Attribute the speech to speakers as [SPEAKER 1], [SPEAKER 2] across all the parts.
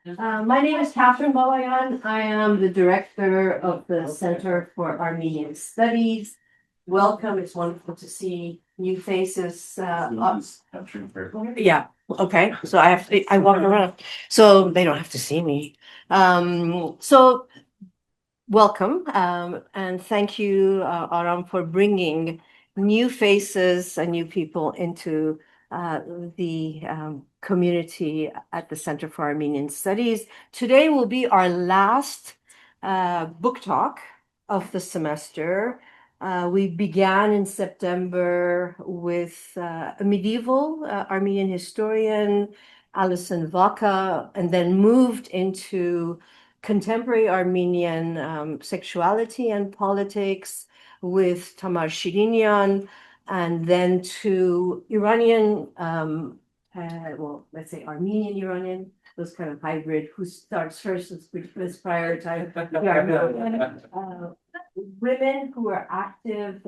[SPEAKER 1] My name is Aram Mrjoian. I am the director of the Center for Armenian Studies. Welcome. It's wonderful to see new faces. Yeah. Okay. So I walk around, so they don't have to see me. So welcome, and thank you, Aram, for bringing new faces and new people into the community at the Center for Armenian Studies. Today will be our last book talk of the semester. We began in September with a medieval Armenian historian, Alison Vaca, and then moved into contemporary Armenian sexuality and politics with Tamar Shirinyan, and then to Iranian, well, let's say Armenian Iranian, those kind of hybrid, who starts first with prior time. Women who are active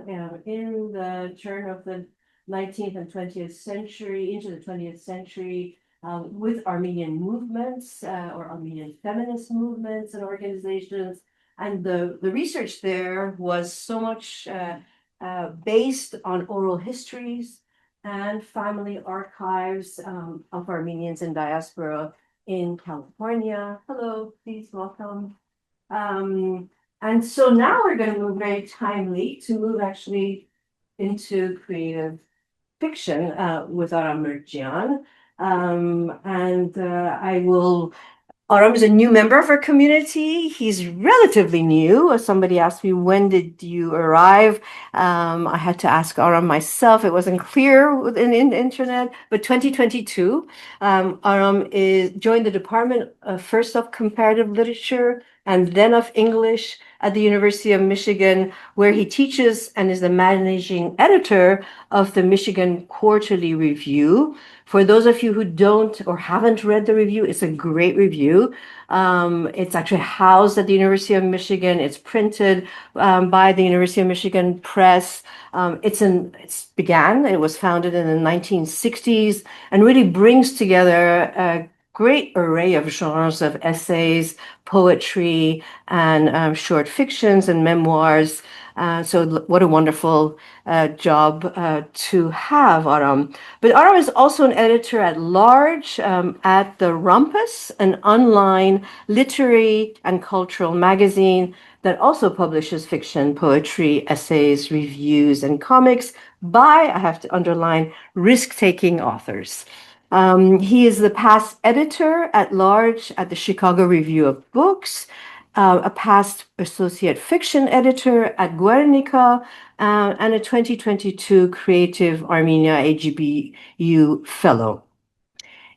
[SPEAKER 1] in the turn of the 19th and 20th century, into the 20th century, with Armenian movements or Armenian feminist movements and organizations. And the research there was so much based on oral histories and family archives of Armenians in diaspora in California. Hello, please welcome. And so now we're going to move very timely to move actually into creative fiction with Aram Mrjoian. Aram is a new member of our community. He's relatively new. Somebody asked me, when did you arrive? I had to ask Aram myself. It wasn't clear in the internet, but 2022. Aram joined the department first of comparative literature and then of English at the University of Michigan, where he teaches and is the managing editor of the Michigan Quarterly Review. For those of you who don't or haven't read the review, it's a great review. It's actually housed at the University of Michigan. It's printed by the University of Michigan Press. It was founded in the 1960s and really brings together a great array of genres of essays, poetry, and short fictions and memoirs. So what a wonderful job to have, Aram. But Aram is also an editor at large at the Rumpus, an online literary and cultural magazine that also publishes fiction, poetry, essays, reviews, and comics by, I have to underline, risk-taking authors. He is the past editor at large at the Chicago Review of Books, a past associate fiction editor at Guernica, and a 2022 Creative Armenia-AGBU Fellow.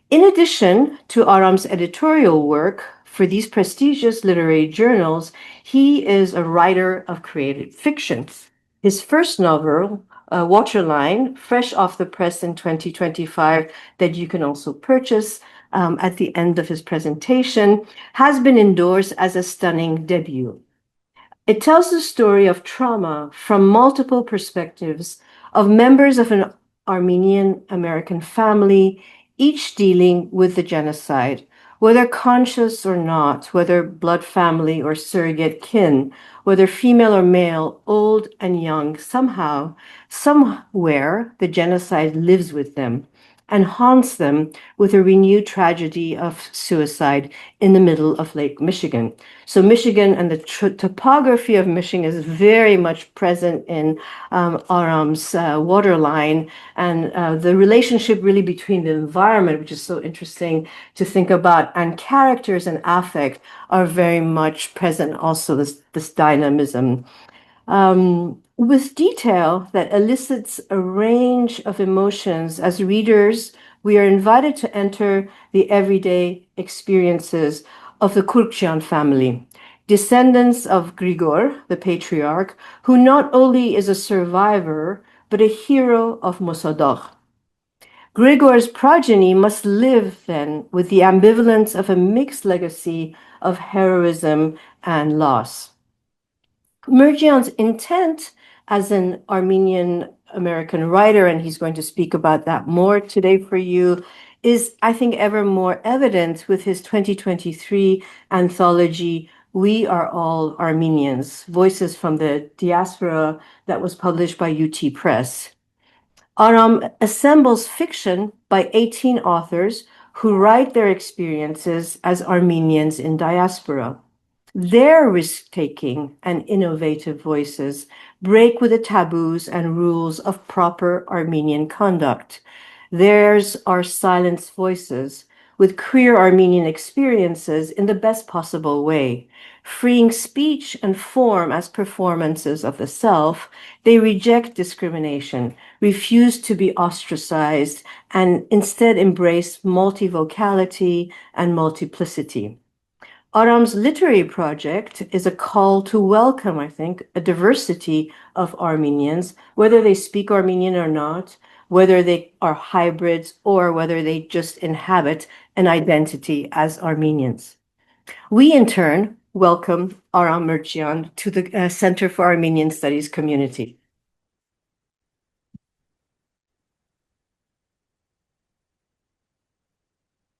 [SPEAKER 1] In addition to Aram's editorial work for these prestigious literary journals, he is a writer of creative fiction. His first novel, Waterline, fresh off the press in 2025, that you can also purchase at the end of his presentation, has been endorsed as a stunning debut. It tells the story of trauma from multiple perspectives of members of an Armenian American family, each dealing with the genocide, whether conscious or not, whether blood family or surrogate kin, whether female or male, old and young, somehow, somewhere, the genocide lives with them and haunts them with a renewed tragedy of suicide in the middle of Lake Michigan. So Michigan and the topography of Michigan is very much present in Aram's Waterline, and the relationship really between the environment, which is so interesting to think about, and characters and affect are very much present also, this dynamism. With detail that elicits a range of emotions, as readers, we are invited to enter the everyday experiences of the Kurkjian family, descendants of Grigor, the patriarch, who not only is a survivor, but a hero of Mossadegh. Grigor's progeny must live, then, with the ambivalence of a mixed legacy of heroism and loss. Mrjoian's intent as an Armenian American writer, and he's going to speak about that more today for you, is, I think, ever more evident with his 2023 anthology, We Are All Armenians, Voices from the Diaspora, that was published by UT Press. Aram assembles fiction by 18 authors who write their experiences as Armenians in diaspora. Their risk-taking and innovative voices break with the taboos and rules of proper Armenian conduct. Theirs are silenced voices with queer Armenian experiences in the best possible way. Freeing speech and form as performances of the self, they reject discrimination, refuse to be ostracized, and instead embrace multivocality and multiplicity. Aram's literary project is a call to welcome, I think, a diversity of Armenians, whether they speak Armenian or not, whether they are hybrids, or whether they just inhabit an identity as Armenians. We, in turn, welcome Aram Mrjoian to the Center for Armenian Studies community.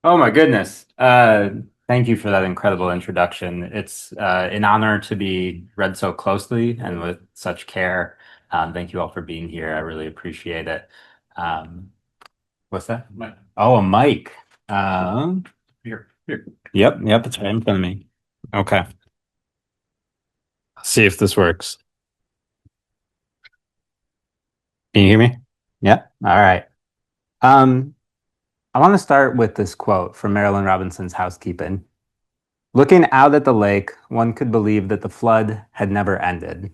[SPEAKER 2] Oh my goodness. Thank you for that incredible introduction. It's an honor to be read so closely and with such care. Thank you all for being here. I really appreciate it. What's that? Mic. Oh, a mic. Here. Yep, it's right in front of me. Okay. See if this works. Can you hear me? Yeah. All right. I want to start with this quote from Marilyn Robinson's Housekeeping. Looking out at the lake, one could believe that the flood had never ended.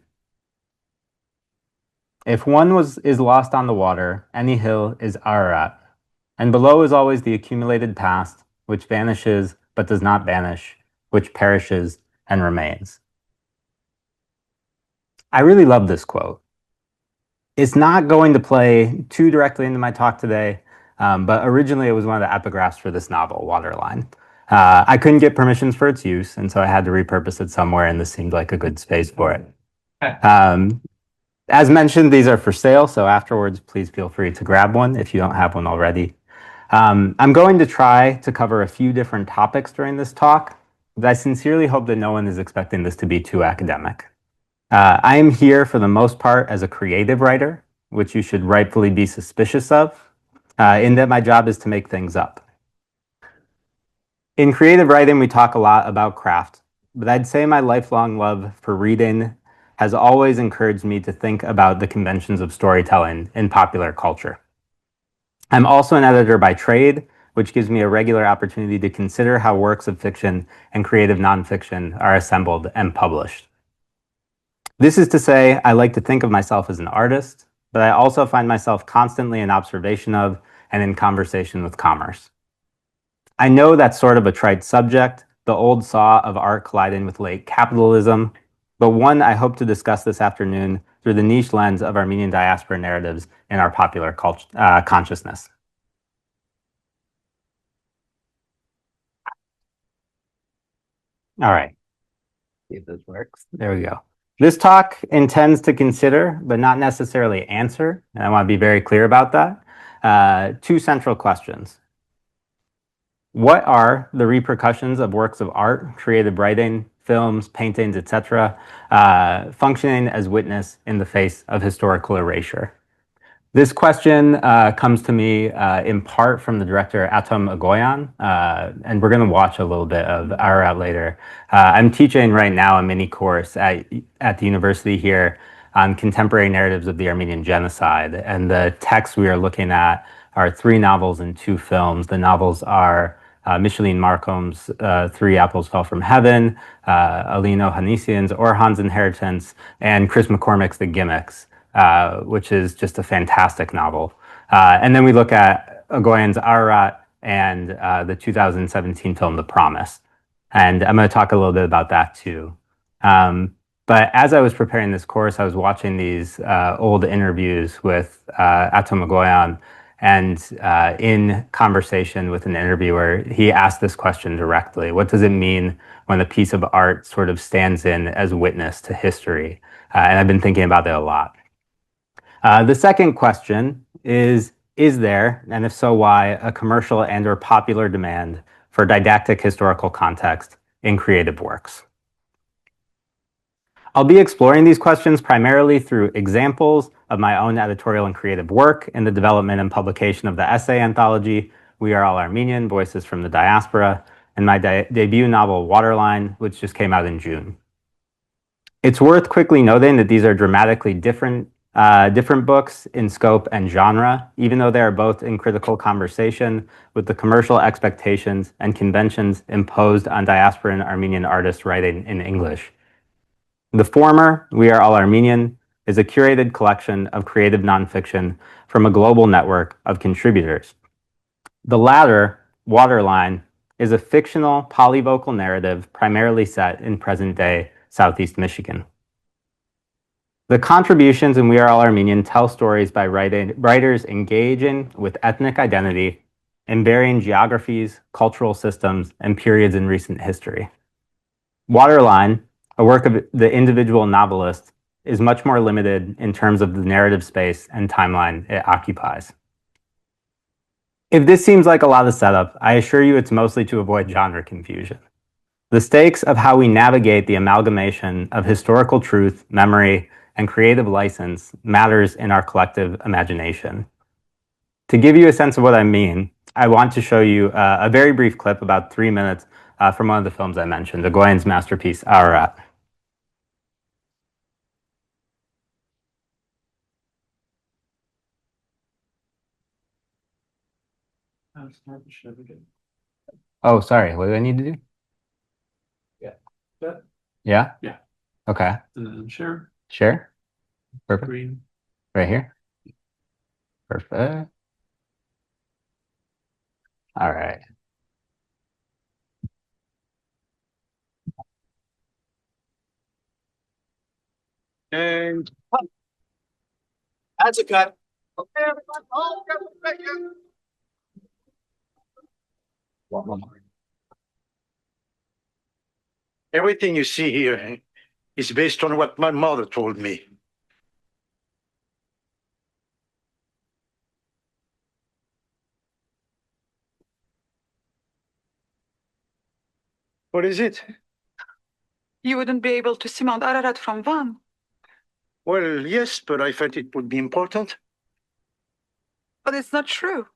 [SPEAKER 2] If one is lost on the water, any hill is Ararat, and below is always the accumulated past, which vanishes but does not vanish, which perishes and remains. I really love this quote. It's not going to play too directly into my talk today, but originally it was one of the epigraphs for this novel, Waterline. I couldn't get permissions for its use, and so I had to repurpose it somewhere, and this seemed like a good space for it. As mentioned, these are for sale, so afterwards, please feel free to grab one if you don't have one already. I'm going to try to cover a few different topics during this talk, but I sincerely hope that no one is expecting this to be too academic. I am here for the most part as a creative writer, which you should rightfully be suspicious of, in that my job is to make things up. In creative writing, we talk a lot about craft, but I'd say my lifelong love for reading has always encouraged me to think about the conventions of storytelling in popular culture. I'm also an editor by trade, which gives me a regular opportunity to consider how works of fiction and creative nonfiction are assembled and published. This is to say, I like to think of myself as an artist, but I also find myself constantly in observation of and in conversation with commerce. I know that's sort of a trite subject, the old saw of art colliding with late capitalism, but one I hope to discuss this afternoon through the niche lens of Armenian diaspora narratives in our popular consciousness. All right, see if this works. There we go. This talk intends to consider, but not necessarily answer, and I want to be very clear about that, two central questions. What are the repercussions of works of art, creative writing, films, paintings, etc., functioning as witness in the face of historical erasure? This question comes to me in part from the director Aram Mrjoian, and we're going to watch a little bit of Ararat later. I'm teaching right now a mini course at the university here on contemporary narratives of the Armenian genocide, and the texts we are looking at are 3 novels and 2 films. The novels are Micheline Marcom's Three Apples Fell from Heaven, Aline Ohanessian's Orhan's Inheritance, and Chris McCormick's The Gimmicks, which is just a fantastic novel. And then we look at Mrjoian's Ararat and the 2017 film The Promise. And I'm going to talk a little bit about that too. But as I was preparing this course, I was watching these old interviews with Aram Mrjoian, and in conversation with an interviewer, he asked this question directly: what does it mean when a piece of art sort of stands in as witness to history? And I've been thinking about that a lot. The second question is Is there, and if so, why, a commercial and/or popular demand for didactic historical context in creative works? I'll be exploring these questions primarily through examples of my own editorial and creative work in the development and publication of the essay anthology, We Are All Armenian, Voices from the Diaspora, and my debut novel, Waterline, which just came out in June. It's worth quickly noting that these are dramatically different books in scope and genre, even though they are both in critical conversation with the commercial expectations and conventions imposed on diasporan Armenian artists writing in English. The former, We Are All Armenian, is a curated collection of creative nonfiction from a global network of contributors. The latter, Waterline, is a fictional polyvocal narrative primarily set in present-day Southeast Michigan. The contributions in We Are All Armenian tell stories by writers engaging with ethnic identity in varying geographies, cultural systems, and periods in recent history. Waterline, a work of the individual novelist, is much more limited in terms of the narrative space and timeline it occupies. If this seems like a lot of setup, I assure you it's mostly to avoid genre confusion. The stakes of how we navigate the amalgamation of historical truth, memory, and creative license matters in our collective imagination. To give you a sense of what I mean, I want to show you a very brief clip, about 3 minutes, from one of the films I mentioned, Mrjoian's masterpiece, Ararat. Oh, sorry. What do I need to do?
[SPEAKER 3] Yeah.
[SPEAKER 2] Yeah?
[SPEAKER 3] Yeah.
[SPEAKER 2] Okay.
[SPEAKER 3] And then share.
[SPEAKER 2] Share? Perfect.
[SPEAKER 3] Green.
[SPEAKER 2] Right here? Perfect. All right.
[SPEAKER 3] And that's a cut. Okay, everyone. Oh, thank you. One more. Everything you see here is based on what my mother told me. What is it?
[SPEAKER 4] You wouldn't be able to see Mount Ararat from Van.
[SPEAKER 3] Well, yes, but I felt it would be important.
[SPEAKER 4] But it's not true.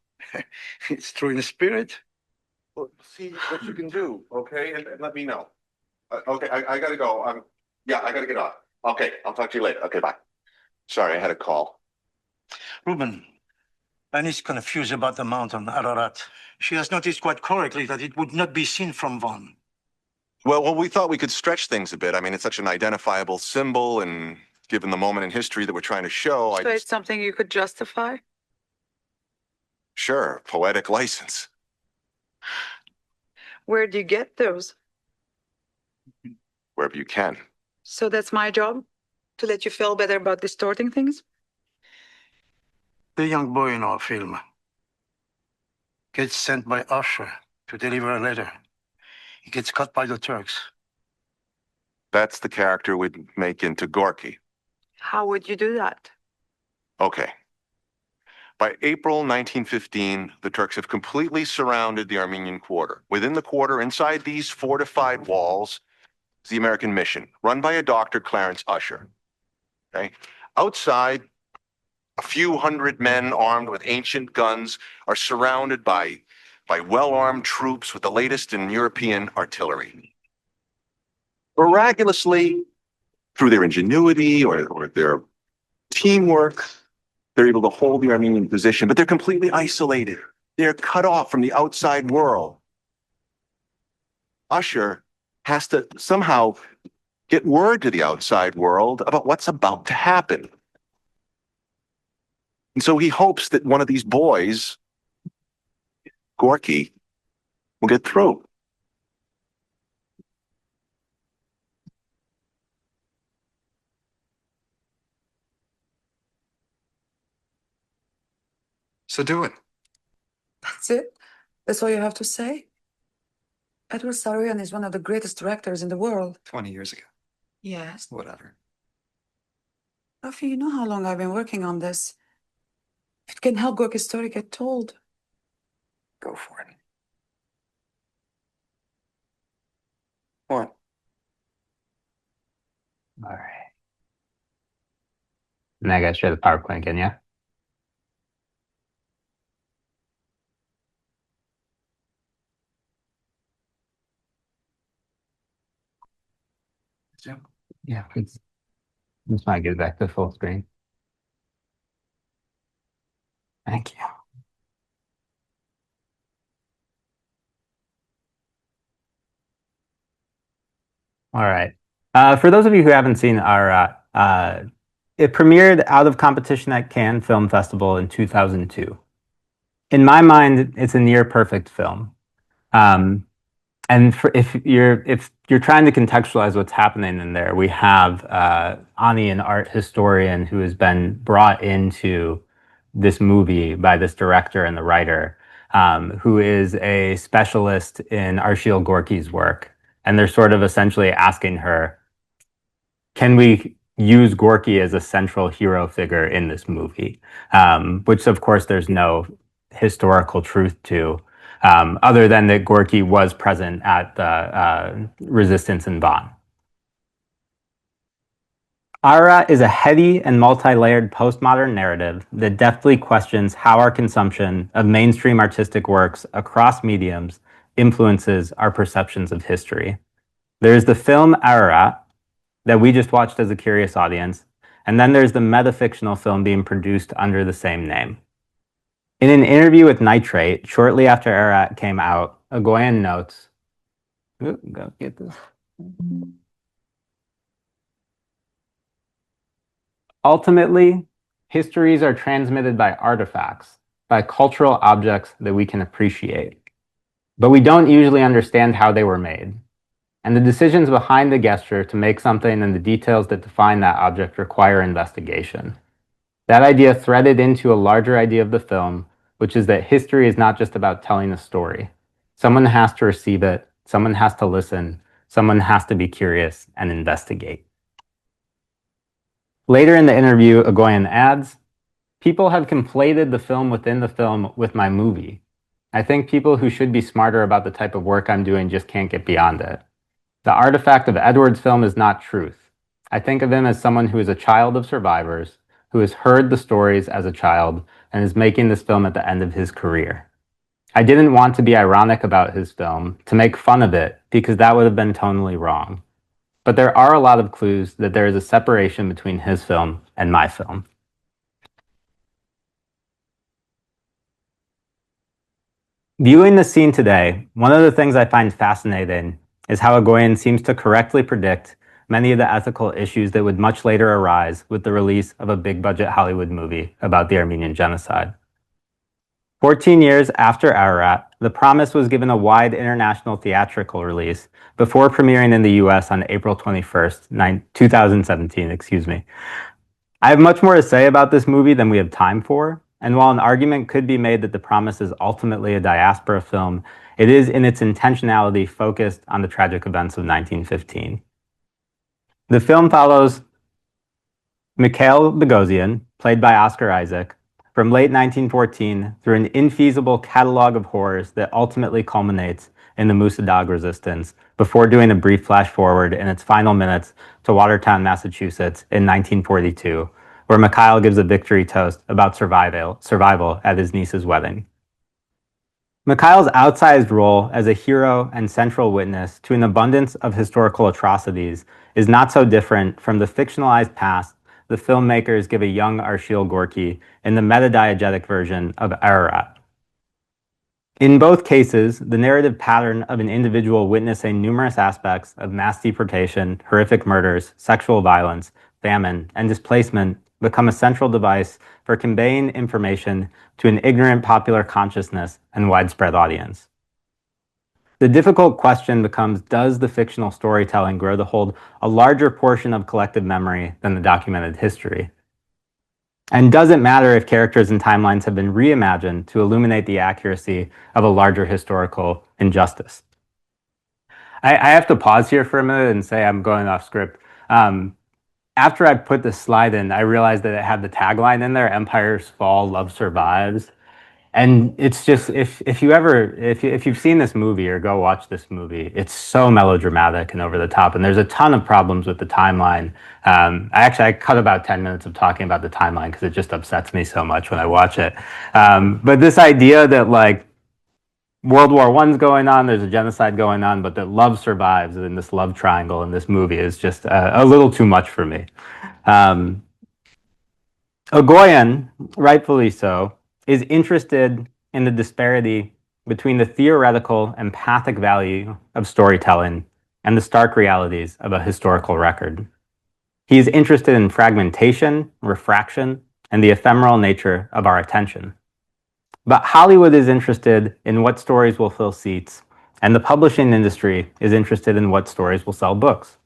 [SPEAKER 3] It's true in the spirit.
[SPEAKER 5] Well, see what you can do, okay? And let me know. Okay, I gotta go. Yeah, I gotta get off. Okay, I'll talk to you later. Okay, bye. Sorry, I had a call.
[SPEAKER 3] Ruben, Annie's confused about the mountain Ararat. She has noticed quite correctly that it would not be seen from Van.
[SPEAKER 5] Well, we thought we could stretch things a bit. I mean, it's such an identifiable symbol, and given the moment in history that we're trying to show,
[SPEAKER 4] So it's something you could justify?
[SPEAKER 5] Sure, poetic license.
[SPEAKER 4] Where do you get those?
[SPEAKER 5] Wherever you can.
[SPEAKER 4] So that's my job? To let you feel better about distorting things?
[SPEAKER 3] The young boy in our film gets sent by Usher to deliver a letter. He gets caught by the Turks.
[SPEAKER 5] That's the character we'd make into Gorky.
[SPEAKER 4] How would you do that?
[SPEAKER 5] Okay. By April 1915, the Turks have completely surrounded the Armenian quarter. Within the quarter, inside these fortified walls, is the American mission, run by a Dr. Clarence Usher. Okay? Outside, a few hundred men armed with ancient guns are surrounded by well-armed troops with the latest in European artillery. Miraculously, through their ingenuity or their teamwork, they're able to hold the Armenian position, but they're completely isolated. They're cut off from the outside world. Usher has to somehow get word to the outside world about what's about to happen. And so he hopes that one of these boys, Gorky, will get through.
[SPEAKER 6] So do it.
[SPEAKER 4] That's it? That's all you have to say? Edward Sarian is one of the greatest directors in the world.
[SPEAKER 6] 20 years ago.
[SPEAKER 4] Yes.
[SPEAKER 6] Whatever.
[SPEAKER 4] Rafi, you know how long I've been working on this. It can help Gorky's story get told.
[SPEAKER 6] Go for it. What?
[SPEAKER 2] All right. And I gotta share the PowerPoint again, yeah? Yeah, please. Just want to get it back to full screen. Thank you. All right. For those of you who haven't seen our, it premiered out of competition at Cannes Film Festival in 2002. In my mind, it's a near perfect film. And if you're trying to contextualize what's happening in there, we have Ani, an art historian who has been brought into this movie by this director and the writer, who is a specialist in Arshil Gorky's work. And they're sort of essentially asking her, can we use Gorky as a central hero figure in this movie? Which, of course, there's no historical truth to. Other than that Gorky was present at the resistance in Bonn. Ararat is a heady and multi-layered postmodern narrative that deftly questions how our consumption of mainstream artistic works across mediums influences our perceptions of history. There's the film Ararat that we just watched as a curious audience, and then there's the metafictional film being produced under the same name. In an interview with Nitrate, shortly after Ararat came out, Mrjoian notes, go get this. Ultimately, histories are transmitted by artifacts, by cultural objects that we can appreciate. But we don't usually understand how they were made. And the decisions behind the gesture to make something and the details that define that object require investigation. That idea threaded into a larger idea of the film, which is that history is not just about telling a story. Someone has to receive it, someone has to listen, someone has to be curious and investigate. Later in the interview, Mrjoian adds, people have conflated the film within the film with my movie. I think people who should be smarter about the type of work I'm doing just can't get beyond it. The artifact of Edward's film is not truth. I think of him as someone who is a child of survivors, who has heard the stories as a child and is making this film at the end of his career. I didn't want to be ironic about his film, to make fun of it, because that would have been tonally wrong. But there are a lot of clues that there is a separation between his film and my film. Viewing the scene today, one of the things I find fascinating is how Mrjoian seems to correctly predict many of the ethical issues that would much later arise with the release of a big-budget Hollywood movie about the Armenian genocide. 14 years after Ararat, The Promise was given a wide international theatrical release before premiering in the US on April 21st, 2017, I have much more to say about this movie than we have time for, and while an argument could be made that The Promise is ultimately a diaspora film, it is in its intentionality focused on the tragic events of 1915. The film follows Mikhail Bogosian, played by Oscar Isaac, from late 1914 through an infeasible catalog of horrors that ultimately culminates in the Musadag resistance before doing a brief flash forward in its final minutes to Watertown, Massachusetts in 1942, where Mikhail gives a victory toast about survival at his niece's wedding. Mikhail's outsized role as a hero and central witness to an abundance of historical atrocities is not so different from the fictionalized past the filmmakers give a young Arshil Gorky in the meta-diegetic version of Ararat. In both cases, the narrative pattern of an individual witnessing numerous aspects of mass deportation, horrific murders, sexual violence, famine, and displacement become a central device for conveying information to an ignorant popular consciousness and widespread audience. The difficult question becomes, does the fictional storytelling grow to hold a larger portion of collective memory than the documented history? And does it matter if characters and timelines have been reimagined to illuminate the accuracy of a larger historical injustice? I have to pause here for a minute and say I'm going off script. after I put this slide in, I realized that it had the tagline in there, "Empires fall, love survives." And it's just, if you've seen this movie or go watch this movie, it's so melodramatic and over the top, and there's a ton of problems with the timeline. I cut about 10 minutes of talking about the timeline because it just upsets me so much when I watch it. But this idea that like World War I's going on, there's a genocide going on, but that love survives in this love triangle in this movie is just a little too much for me. Mrjoian, rightfully so, is interested in the disparity between the theoretical empathic value of storytelling and the stark realities of a historical record. He is interested in fragmentation, refraction, and the ephemeral nature of our attention. But Hollywood is interested in what stories will fill seats, and the publishing industry is interested in what stories will sell books.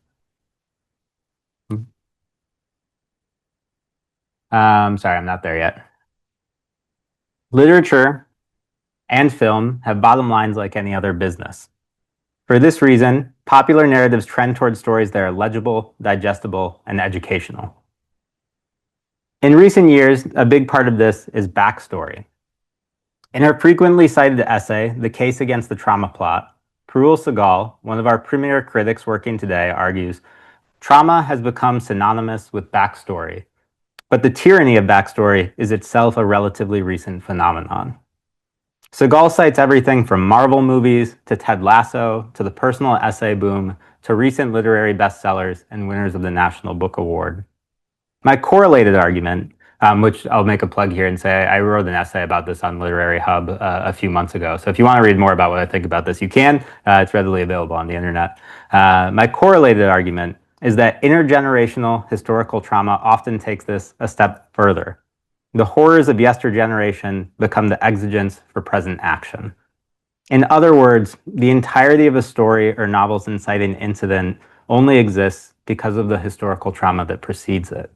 [SPEAKER 2] Sorry, I'm not there yet. Literature and film have bottom lines like any other business. For this reason, popular narratives trend towards stories that are legible, digestible, and educational. In recent years, a big part of this is backstory. In her frequently cited essay, The Case Against the Trauma Plot, Parul Sehgal, one of our premier critics working today, argues, trauma has become synonymous with backstory, but the tyranny of backstory is itself a relatively recent phenomenon. Sehgal cites everything from Marvel movies to Ted Lasso to the personal essay boom to recent literary bestsellers and winners of the National Book Award. My correlated argument, which I'll make a plug here and say I wrote an essay about this on Literary Hub a few months ago. So if you want to read more about what I think about this, you can. It's readily available on the internet. My correlated argument is that intergenerational historical trauma often takes this a step further. The horrors of yestergeneration become the exigence for present action. In other words, the entirety of a story or novel's inciting incident only exists because of the historical trauma that precedes it.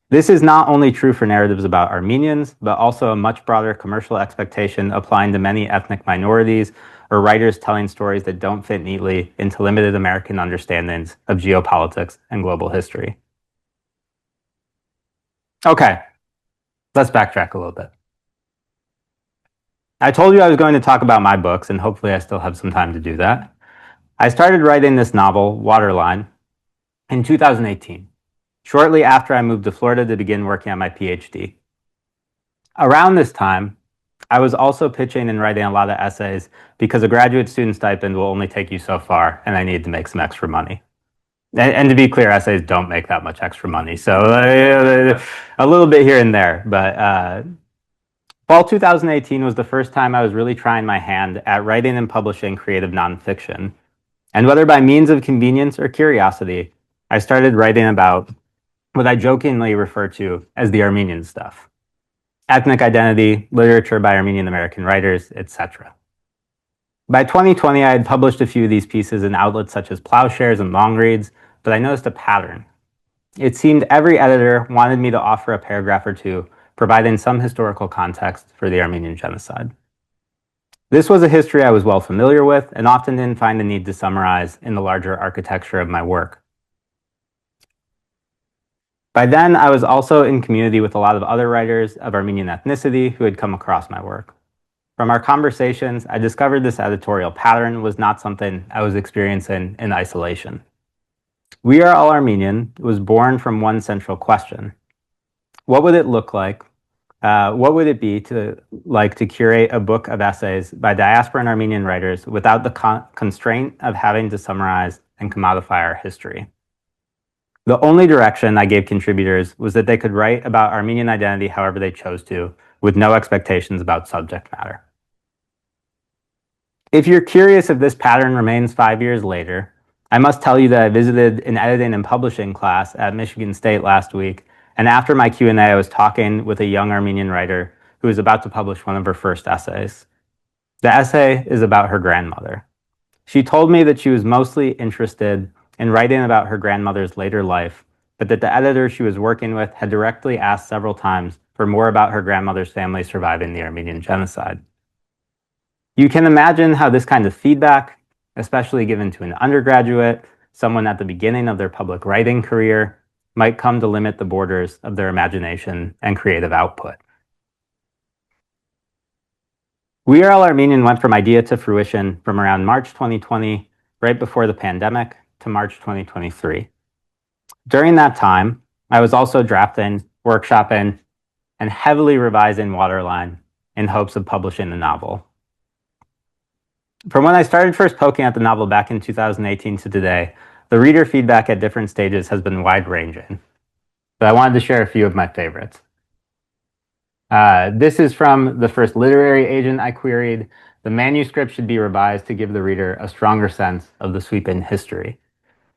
[SPEAKER 2] This is not only true for narratives about Armenians, but also a much broader commercial expectation applying to many ethnic minorities or writers telling stories that don't fit neatly into limited American understandings of geopolitics and global history. Okay, let's backtrack a little bit. I told you I was going to talk about my books, and hopefully I still have some time to do that. I started writing this novel, Waterline, in 2018. Shortly after I moved to Florida to begin working on my PhD. Around this time, I was also pitching and writing a lot of essays because a graduate student stipend will only take you so far, and I needed to make some extra money. And to be clear, essays don't make that much extra money, so a little bit here and there. But fall 2018 was the first time I was really trying my hand at writing and publishing creative nonfiction. And whether by means of convenience or curiosity, I started writing about what I jokingly refer to as the Armenian stuff. Ethnic identity, literature by Armenian American writers, etc. By 2020, I had published a few of these pieces in outlets such as Plowshares and Longreads, but I noticed a pattern. It seemed every editor wanted me to offer a paragraph or two, providing some historical context for the Armenian genocide. This was a history I was well familiar with and often didn't find a need to summarize in the larger architecture of my work. By then, I was also in community with a lot of other writers of Armenian ethnicity who had come across my work. From our conversations, I discovered this editorial pattern was not something I was experiencing in isolation. We Are All Armenian was born from one central question. What would it look like? What would it be to curate a book of essays by diasporan Armenian writers without the constraint of having to summarize and commodify our history? The only direction I gave contributors was that they could write about Armenian identity however they chose to, with no expectations about subject matter. If you're curious if this pattern remains 5 years later, I must tell you that I visited an editing and publishing class at Michigan State last week, and after my Q&A, I was talking with a young Armenian writer who was about to publish one of her first essays. The essay is about her grandmother. She told me that she was mostly interested in writing about her grandmother's later life, but that the editor she was working with had directly asked several times for more about her grandmother's family surviving the Armenian genocide. You can imagine how this kind of feedback, especially given to an undergraduate, someone at the beginning of their public writing career, might come to limit the borders of their imagination and creative output. We Are All Armenian went from idea to fruition from around March 2020, right before the pandemic, to March 2023. During that time, I was also drafting, workshopping, and heavily revising Waterline in hopes of publishing the novel. From when I started first poking at the novel back in 2018 to today, the reader feedback at different stages has been wide-ranging, but I wanted to share a few of my favorites. This is from the first literary agent I queried. The manuscript should be revised to give the reader a stronger sense of the sweeping history.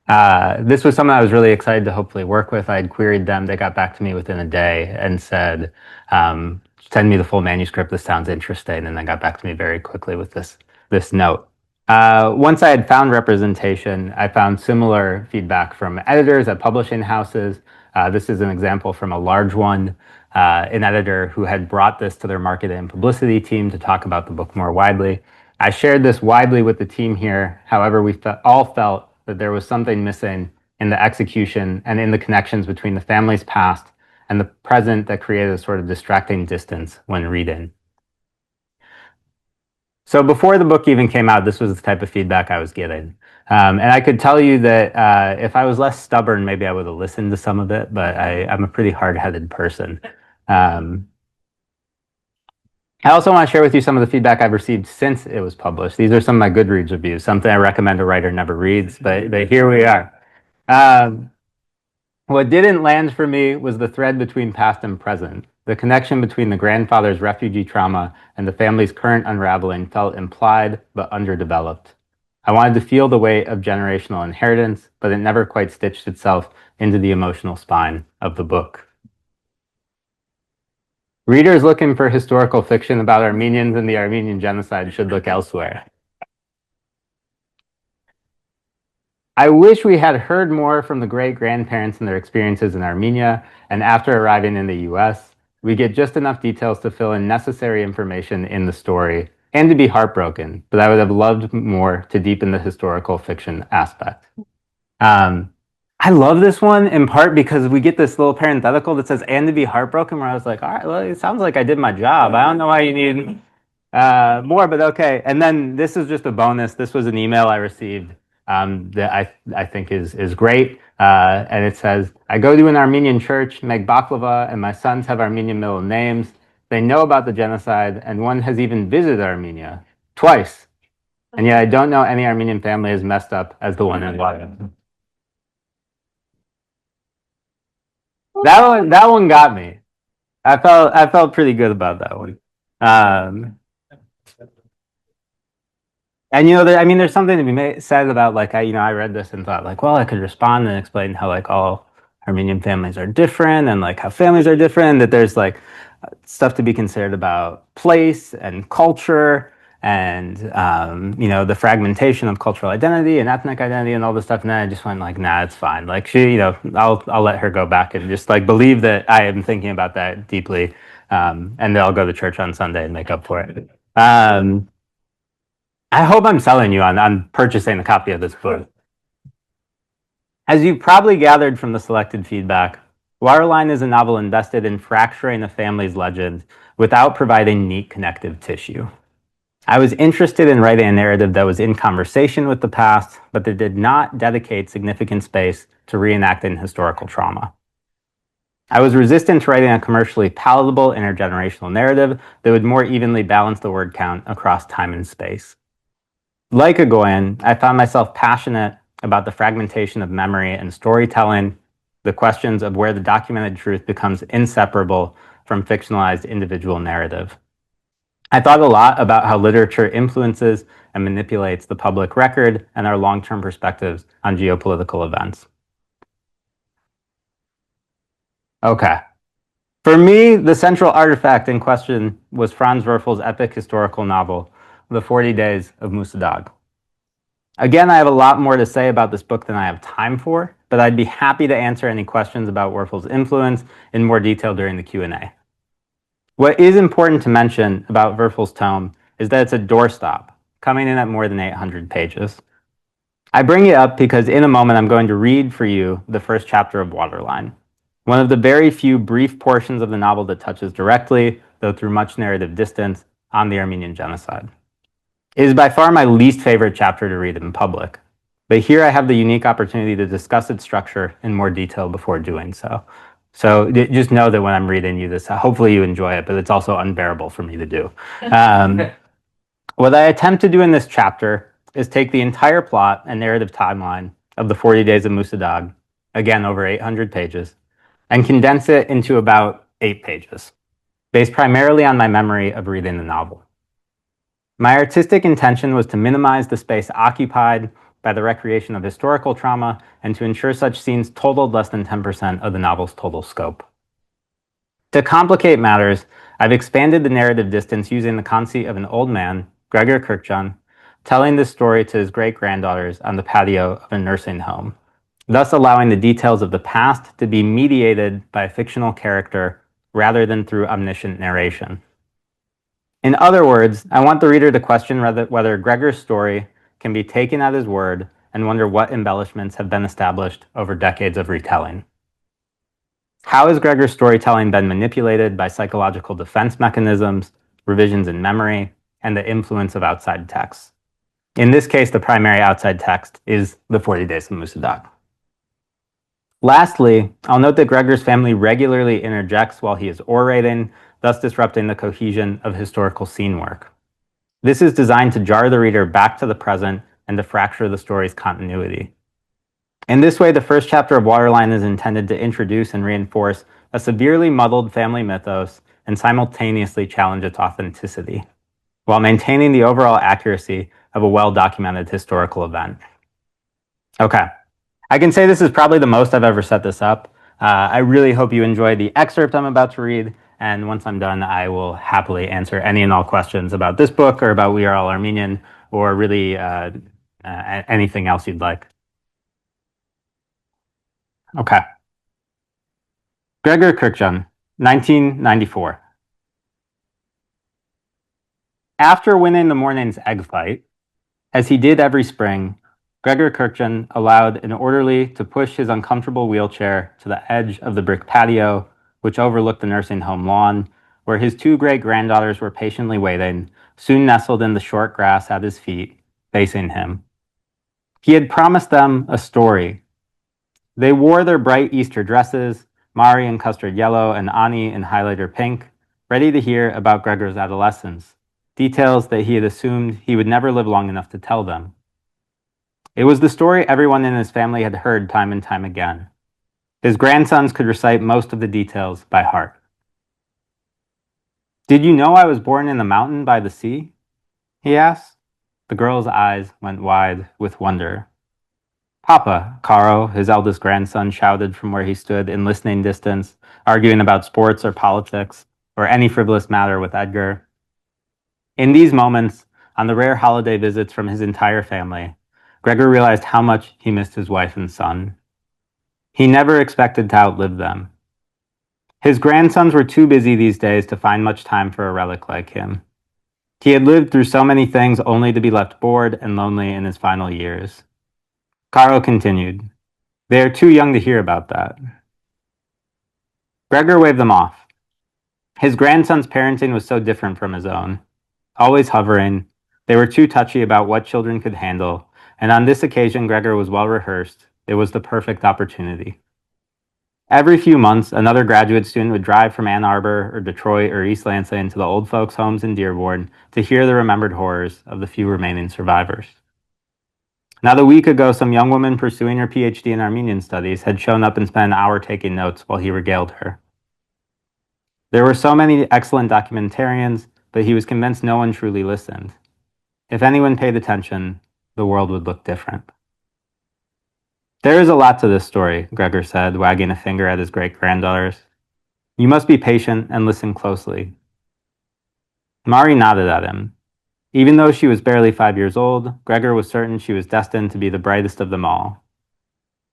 [SPEAKER 2] This was something I was really excited to hopefully work with. I had queried them. They got back to me within a day and said, send me the full manuscript. This sounds interesting. And then got back to me very quickly with this note. Once I had found representation, I found similar feedback from editors at publishing houses. This is an example from a large one, an editor who had brought this to their marketing and publicity team to talk about the book more widely. I shared this widely with the team here. However, we all felt that there was something missing in the execution and in the connections between the family's past and the present that created a sort of distracting distance when reading. So before the book even came out, this was the type of feedback I was getting. And I could tell you that if I was less stubborn, maybe I would have listened to some of it, but I'm a pretty hard-headed person. I also want to share with you some of the feedback I've received since it was published. These are some of my Goodreads reviews, something I recommend a writer never reads, but here we are. What didn't land for me was the thread between past and present. The connection between the grandfather's refugee trauma and the family's current unraveling felt implied but underdeveloped. I wanted to feel the weight of generational inheritance, but it never quite stitched itself into the emotional spine of the book. Readers looking for historical fiction about Armenians and the Armenian genocide should look elsewhere. I wish we had heard more from the great-grandparents and their experiences in Armenia, and after arriving in the US, we get just enough details to fill in necessary information in the story and to be heartbroken, but I would have loved more to deepen the historical fiction aspect. I love this one in part because we get this little parenthetical that says, and to be heartbroken, where I was like, all right, well, it sounds like I did my job. I don't know why you need more, but okay. And then this is just a bonus. This was an email I received that I think is great. And it says, I go to an Armenian church, make baklava, and my sons have Armenian middle names. They know about the genocide, and one has even visited Armenia twice. And yet I don't know any Armenian family as messed up as the one in Waterline. That one got me. I felt pretty good about that one. And there's something to be said about I read this and thought well, I could respond and explain how all Armenian families are different and how families are different, that there's stuff to be considered about place and culture and the fragmentation of cultural identity and ethnic identity and all this stuff. And then I just went nah, it's fine. I'll let her go back and just believe that I am thinking about that deeply, and then I'll go to church on Sunday and make up for it. I hope I'm selling you on purchasing a copy of this book. As you've probably gathered from the selected feedback, Waterline is a novel invested in fracturing a family's legend without providing neat connective tissue. I was interested in writing a narrative that was in conversation with the past, but that did not dedicate significant space to reenacting historical trauma. I was resistant to writing a commercially palatable intergenerational narrative that would more evenly balance the word count across time and space. Like Mrjoian, I found myself passionate about the fragmentation of memory and storytelling, the questions of where the documented truth becomes inseparable from fictionalized individual narrative. I thought a lot about how literature influences and manipulates the public record and our long-term perspectives on geopolitical events. Okay. For me, the central artifact in question was Franz Werfel's epic historical novel, The 40 Days of Musadag. Again, I have a lot more to say about this book than I have time for, but I'd be happy to answer any questions about Werfel's influence in more detail during the Q&A. What is important to mention about Werfel's tome is that it's a doorstop, coming in at more than 800 pages. I bring it up because in a moment I'm going to read for you the first chapter of Waterline, one of the very few brief portions of the novel that touches directly, though through much narrative distance, on the Armenian genocide. It is by far my least favorite chapter to read in public, but here I have the unique opportunity to discuss its structure in more detail before doing so. So just know that when I'm reading you this, hopefully you enjoy it, but it's also unbearable for me to do. What I attempt to do in this chapter is take the entire plot and narrative timeline of the 40 Days of Musadag, again over 800 pages, and condense it into about 8 pages, based primarily on my memory of reading the novel. My artistic intention was to minimize the space occupied by the recreation of historical trauma and to ensure such scenes totaled less than 10% of the novel's total scope. To complicate matters, I've expanded the narrative distance using the conceit of an old man, Gregor Kirkjan, telling this story to his great-granddaughters on the patio of a nursing home, thus allowing the details of the past to be mediated by a fictional character rather than through omniscient narration. In other words, I want the reader to question whether Gregor's story can be taken at his word and wonder what embellishments have been established over decades of retelling. How has Gregor's storytelling been manipulated by psychological defense mechanisms, revisions in memory, and the influence of outside texts? In this case, the primary outside text is the 40 Days of Musadag. Lastly, I'll note that Gregor's family regularly interjects while he is orating, thus disrupting the cohesion of historical scene work. This is designed to jar the reader back to the present and to fracture the story's continuity. In this way, the first chapter of Waterline is intended to introduce and reinforce a severely muddled family mythos and simultaneously challenge its authenticity, while maintaining the overall accuracy of a well-documented historical event. Okay, I can say this is probably the most I've ever set this up. I really hope you enjoy the excerpt I'm about to read, and once I'm done, I will happily answer any and all questions about this book or about We Are All Armenian, or really anything else you'd like. Okay. Gregor Kirkjan, 1994. After winning the morning's egg fight, as he did every spring, Gregor Kirkjan allowed an orderly to push his uncomfortable wheelchair to the edge of the brick patio, which overlooked the nursing home lawn, where his 2 great-granddaughters were patiently waiting, soon nestled in the short grass at his feet, facing him. He had promised them a story. They wore their bright Easter dresses, Mari in custard yellow and Ani in highlighter pink, ready to hear about Gregor's adolescence, details that he had assumed he would never live long enough to tell them. It was the story everyone in his family had heard time and time again. His grandsons could recite most of the details by heart. "Did you know I was born in the mountain by the sea?" he asked. The girl's eyes went wide with wonder. "Papa," Caro, his eldest grandson, shouted from where he stood in listening distance, arguing about sports or politics, or any frivolous matter with Edgar. In these moments, on the rare holiday visits from his entire family, Gregor realized how much he missed his wife and son. He never expected to outlive them. His grandsons were too busy these days to find much time for a relic like him. He had lived through so many things only to be left bored and lonely in his final years. Caro continued, "They are too young to hear about that." Gregor waved them off. His grandson's parenting was so different from his own. Always hovering, they were too touchy about what children could handle, and on this occasion Gregor was well rehearsed. It was the perfect opportunity. Every few months, another graduate student would drive from Ann Arbor or Detroit or East Lansing to the old folks' homes in Dearborn to hear the remembered horrors of the few remaining survivors. Not a week ago, some young woman pursuing her PhD in Armenian studies had shown up and spent an hour taking notes while he regaled her. There were so many excellent documentarians, but he was convinced no one truly listened. If anyone paid attention, the world would look different. "There is a lot to this story," Gregor said, wagging a finger at his great-granddaughters. "You must be patient and listen closely." Mari nodded at him. Even though she was barely 5 years old, Gregor was certain she was destined to be the brightest of them all.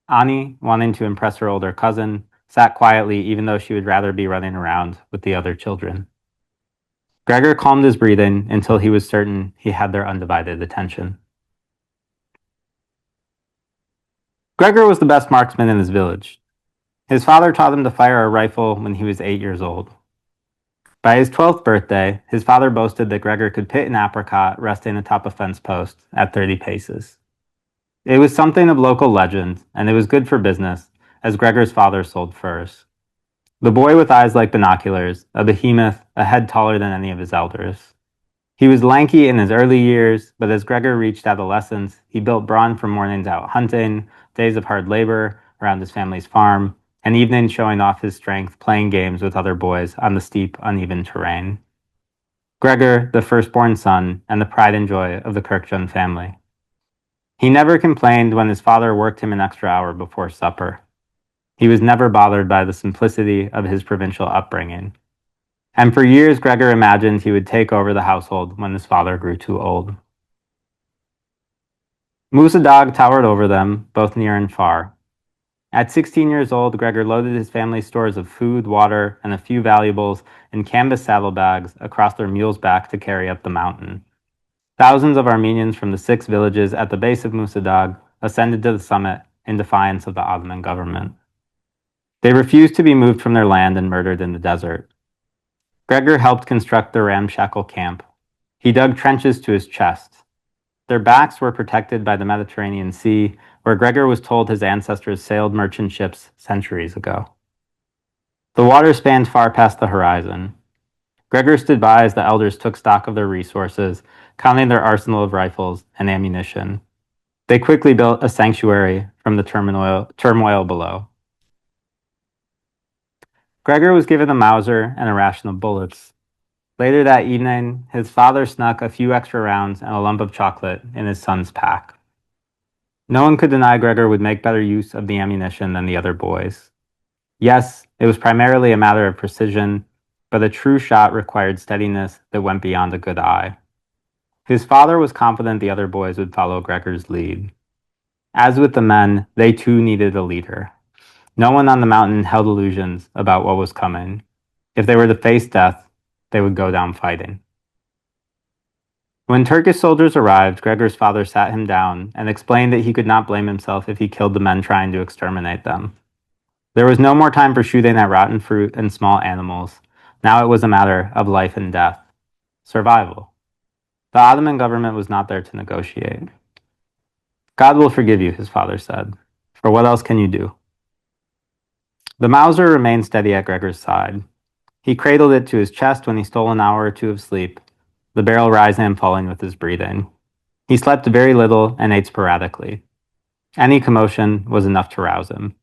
[SPEAKER 2] Ani, wanting to impress her older cousin, sat quietly even though she would rather be running around with the other children. Gregor calmed his breathing until he was certain he had their undivided attention. Gregor was the best marksman in his village. His father taught him to fire a rifle when he was 8 years old. By his 12th birthday, his father boasted that Gregor could pit an apricot resting atop a fence post at 30 paces. It was something of local legend, and it was good for business, as Gregor's father sold furs. The boy with eyes like binoculars, a behemoth, a head taller than any of his elders. He was lanky in his early years, but as Gregor reached adolescence, he built brawn from mornings out hunting, days of hard labor around his family's farm, and evenings showing off his strength playing games with other boys on the steep, uneven terrain. Gregor, the firstborn son, and the pride and joy of the Kirkjund family. He never complained when his father worked him an extra hour before supper. He was never bothered by the simplicity of his provincial upbringing. And for years, Gregor imagined he would take over the household when his father grew too old. Musadag towered over them, both near and far. At 16 years old, Gregor loaded his family's stores of food, water, and a few valuables in canvas saddlebags across their mules' back to carry up the mountain. Thousands of Armenians from the 6 villages at the base of Musadag ascended to the summit in defiance of the Ottoman government. They refused to be moved from their land and murdered in the desert. Gregor helped construct the ramshackle camp. He dug trenches to his chest. Their backs were protected by the Mediterranean Sea, where Gregor was told his ancestors sailed merchant ships centuries ago. The water spanned far past the horizon. Gregor stood by as the elders took stock of their resources, counting their arsenal of rifles and ammunition. They quickly built a sanctuary from the turmoil below. Gregor was given a Mauser and a ration of bullets. Later that evening, his father snuck a few extra rounds and a lump of chocolate in his son's pack. No one could deny Gregor would make better use of the ammunition than the other boys. Yes, it was primarily a matter of precision, but a true shot required steadiness that went beyond a good eye. His father was confident the other boys would follow Gregor's lead. As with the men, they too needed a leader. No one on the mountain held illusions about what was coming. If they were to face death, they would go down fighting. When Turkish soldiers arrived, Gregor's father sat him down and explained that he could not blame himself if he killed the men trying to exterminate them. There was no more time for shooting at rotten fruit and small animals. Now it was a matter of life and death. Survival. The Ottoman government was not there to negotiate. God will forgive you, his father said. For what else can you do? The Mauser remained steady at Gregor's side. He cradled it to his chest when he stole an hour or two of sleep, the barrel rising and falling with his breathing. He slept very little and ate sporadically. Any commotion was enough to rouse him.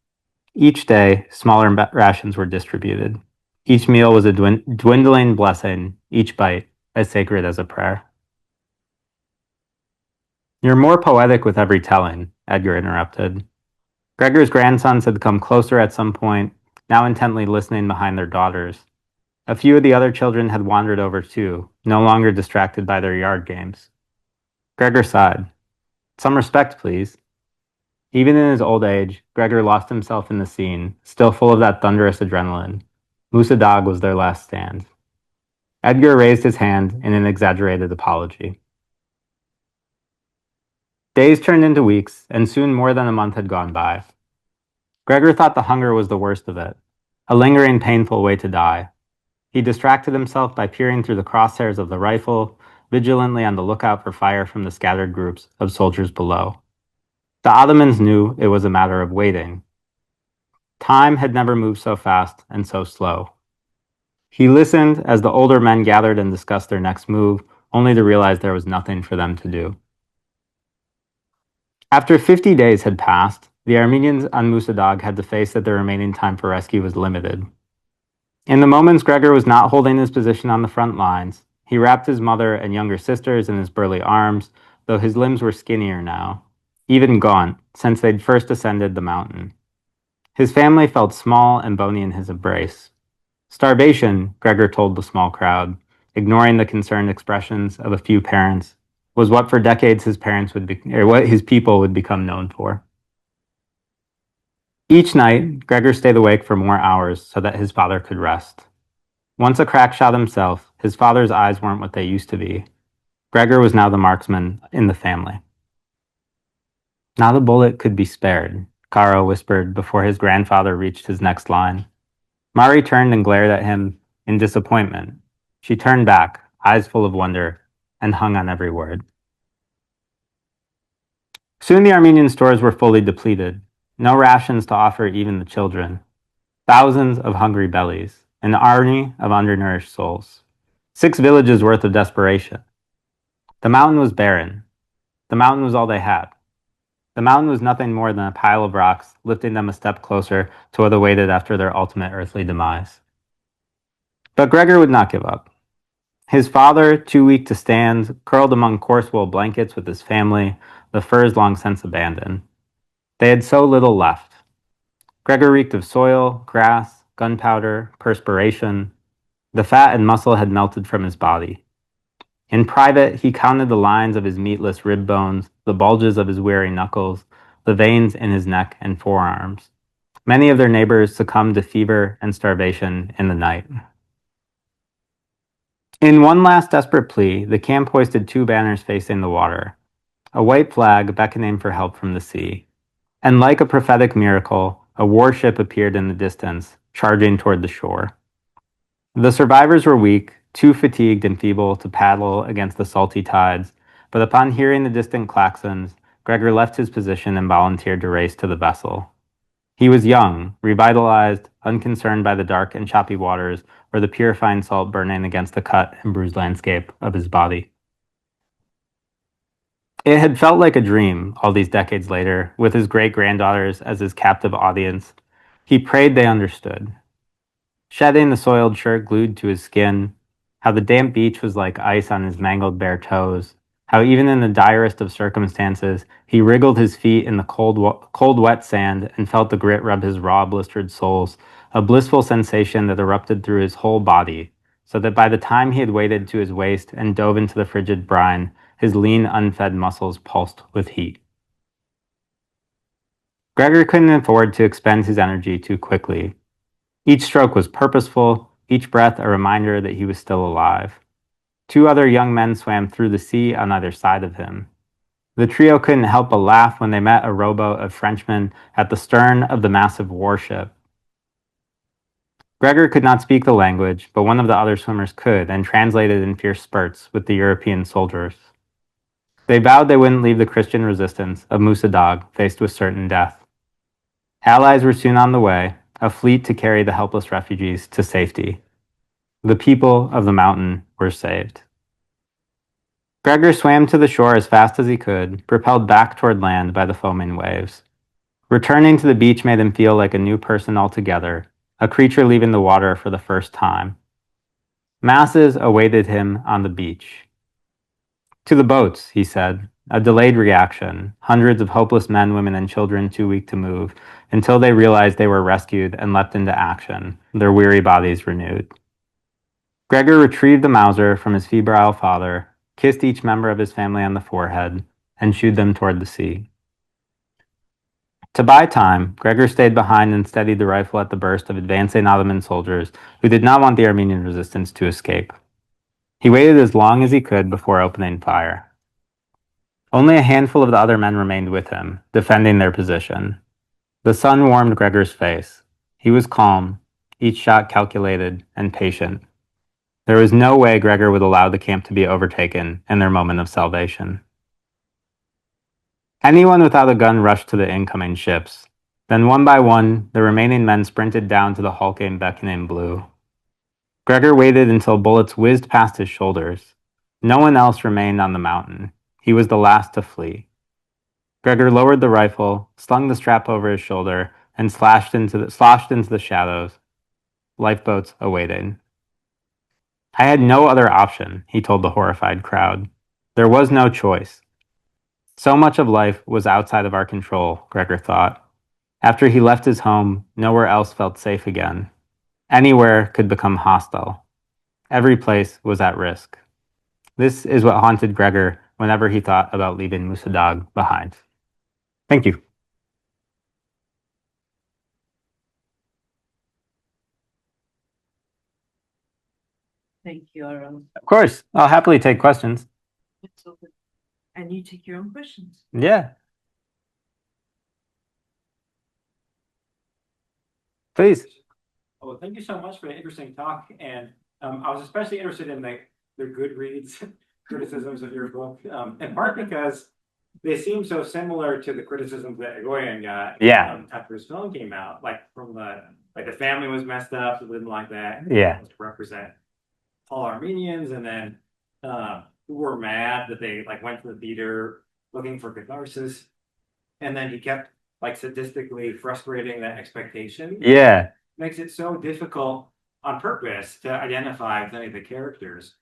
[SPEAKER 2] Each day, smaller rations were distributed. Each meal was a dwindling blessing, each bite as sacred as a prayer. You're more poetic with every telling, Edgar interrupted. Gregor's grandsons had come closer at some point, now intently listening behind their daughters. A few of the other children had wandered over too, no longer distracted by their yard games. Gregor sighed. Some respect, please. Even in his old age, Gregor lost himself in the scene, still full of that thunderous adrenaline. Musadag was their last stand. Edgar raised his hand in an exaggerated apology. Days turned into weeks, and soon more than a month had gone by. Gregor thought the hunger was the worst of it, a lingering, painful way to die. He distracted himself by peering through the crosshairs of the rifle, vigilantly on the lookout for fire from the scattered groups of soldiers below. The Ottomans knew it was a matter of waiting. Time had never moved so fast and so slow. He listened as the older men gathered and discussed their next move, only to realize there was nothing for them to do. After 50 days had passed, the Armenians on Musadag had to face that their remaining time for rescue was limited. In the moments Gregor was not holding his position on the front lines, he wrapped his mother and younger sisters in his burly arms, though his limbs were skinnier now, even gaunt, since they'd first ascended the mountain. His family felt small and bony in his embrace. Starvation, Gregor told the small crowd, ignoring the concerned expressions of a few parents, was what for decades what his people would become known for. Each night, Gregor stayed awake for more hours so that his father could rest. Once a crack shot himself, his father's eyes weren't what they used to be. Gregor was now the marksman in the family. Not a bullet could be spared, Caro whispered before his grandfather reached his next line. Mari turned and glared at him in disappointment. She turned back, eyes full of wonder, and hung on every word. Soon the Armenian stores were fully depleted. No rations to offer even the children. Thousands of hungry bellies. An army of undernourished souls. 6 villages worth of desperation. The mountain was barren. The mountain was all they had. The mountain was nothing more than a pile of rocks, lifting them a step closer to what awaited after their ultimate earthly demise. But Gregor would not give up. His father, too weak to stand, curled among coarse wool blankets with his family, the furs long since abandoned. They had so little left. Gregor reeked of soil, grass, gunpowder, perspiration. The fat and muscle had melted from his body. In private, he counted the lines of his meatless rib bones, the bulges of his weary knuckles, the veins in his neck and forearms. Many of their neighbors succumbed to fever and starvation in the night. In one last desperate plea, the camp hoisted 2 banners facing the water, a white flag beckoning for help from the sea. And like a prophetic miracle, a warship appeared in the distance, charging toward the shore. The survivors were weak, too fatigued and feeble to paddle against the salty tides, but upon hearing the distant klaxons, Gregor left his position and volunteered to race to the vessel. He was young, revitalized, unconcerned by the dark and choppy waters or the purifying salt burning against the cut and bruised landscape of his body. It had felt like a dream all these decades later, with his great-granddaughters as his captive audience. He prayed they understood. Shedding the soiled shirt glued to his skin, how the damp beach was like ice on his mangled bare toes, how even in the direst of circumstances, he wriggled his feet in the cold, wet sand and felt the grit rub his raw, blistered soles, a blissful sensation that erupted through his whole body, so that by the time he had waded to his waist and dove into the frigid brine, his lean, unfed muscles pulsed with heat. Gregor couldn't afford to expend his energy too quickly. Each stroke was purposeful, each breath a reminder that he was still alive. 2 other young men swam through the sea on either side of him. The trio couldn't help but laugh when they met a rowboat of Frenchmen at the stern of the massive warship. Gregor could not speak the language, but one of the other swimmers could and translated in fierce spurts with the European soldiers. They vowed they wouldn't leave the Christian resistance of Musa Dagh faced with certain death. Allies were soon on the way, a fleet to carry the helpless refugees to safety. The people of the mountain were saved. Gregor swam to the shore as fast as he could, propelled back toward land by the foaming waves. Returning to the beach made him feel like a new person altogether, a creature leaving the water for the first time. Masses awaited him on the beach. To the boats, he said, a delayed reaction, hundreds of hopeless men, women, and children too weak to move, until they realized they were rescued and leapt into action, their weary bodies renewed. Gregor retrieved the Mauser from his febrile father, kissed each member of his family on the forehead, and shooed them toward the sea. To buy time, Gregor stayed behind and steadied the rifle at the burst of advancing Ottoman soldiers who did not want the Armenian resistance to escape. He waited as long as he could before opening fire. Only a handful of the other men remained with him, defending their position. The sun warmed Gregor's face. He was calm, each shot calculated and patient. There was no way Gregor would allow the camp to be overtaken in their moment of salvation. Anyone without a gun rushed to the incoming ships. Then one by one, the remaining men sprinted down to the hulking, beckoning blue. Gregor waited until bullets whizzed past his shoulders. No one else remained on the mountain. He was the last to flee. Gregor lowered the rifle, slung the strap over his shoulder, and sloshed into the shadows. Lifeboats awaited. I had no other option, he told the horrified crowd. There was no choice. So much of life was outside of our control, Gregor thought. After he left his home, nowhere else felt safe again. Anywhere could become hostile. Every place was at risk. This is what haunted Gregor whenever he thought about leaving Musa Dagh behind. Thank you.
[SPEAKER 1] Thank you, Aram.
[SPEAKER 2] Of course, I'll happily take questions.
[SPEAKER 1] And you take your own questions.
[SPEAKER 2] Yeah. Please.
[SPEAKER 7] Well, thank you so much for the interesting talk. And I was especially interested in the Goodreads criticisms of your book, in part because they seem so similar to the criticisms that Goyan got after his film came out. Like from the family was messed up, so didn't like that.
[SPEAKER 2] Yeah.
[SPEAKER 7] To represent all Armenians, and then who were mad that they like went to the theater looking for catharsis, and then he kept like sadistically frustrating that expectation.
[SPEAKER 2] Yeah.
[SPEAKER 7] Makes it so difficult on purpose to identify with any of the characters.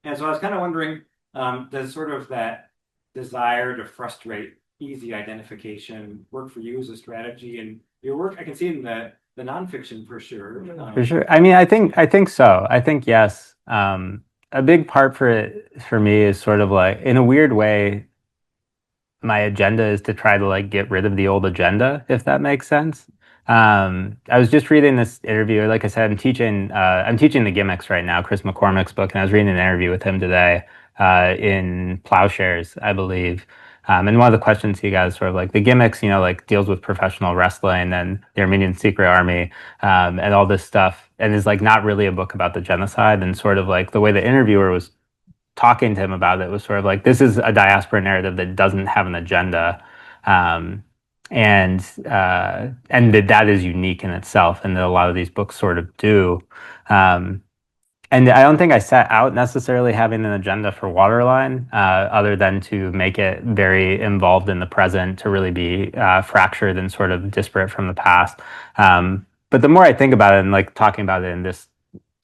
[SPEAKER 7] And so I was kind of wondering, does sort of that desire to frustrate easy identification work for you as a strategy? And your work, I can see in the nonfiction for sure.
[SPEAKER 2] For sure. I mean, I think so. I think yes. A big part for me is sort of like, in a weird way, my agenda is to try to like get rid of the old agenda, if that makes sense. I was just reading this interview. Like I said, I'm teaching the Gimmicks right now, Chris McCormick's book, and I was reading an interview with him today in Plowshares, I believe. And one of the questions he got is sort of like the Gimmicks, like deals with professional wrestling and the Armenian secret army and all this stuff, and is like not really a book about the genocide. And sort of like the way the interviewer was talking to him about it was sort of like, this is a diaspora narrative that doesn't have an agenda. And that is unique in itself, and that a lot of these books sort of do. And I don't think I set out necessarily having an agenda for Waterline, other than to make it very involved in the present, to really be fractured and sort of disparate from the past. But the more I think about it, and like talking about it in this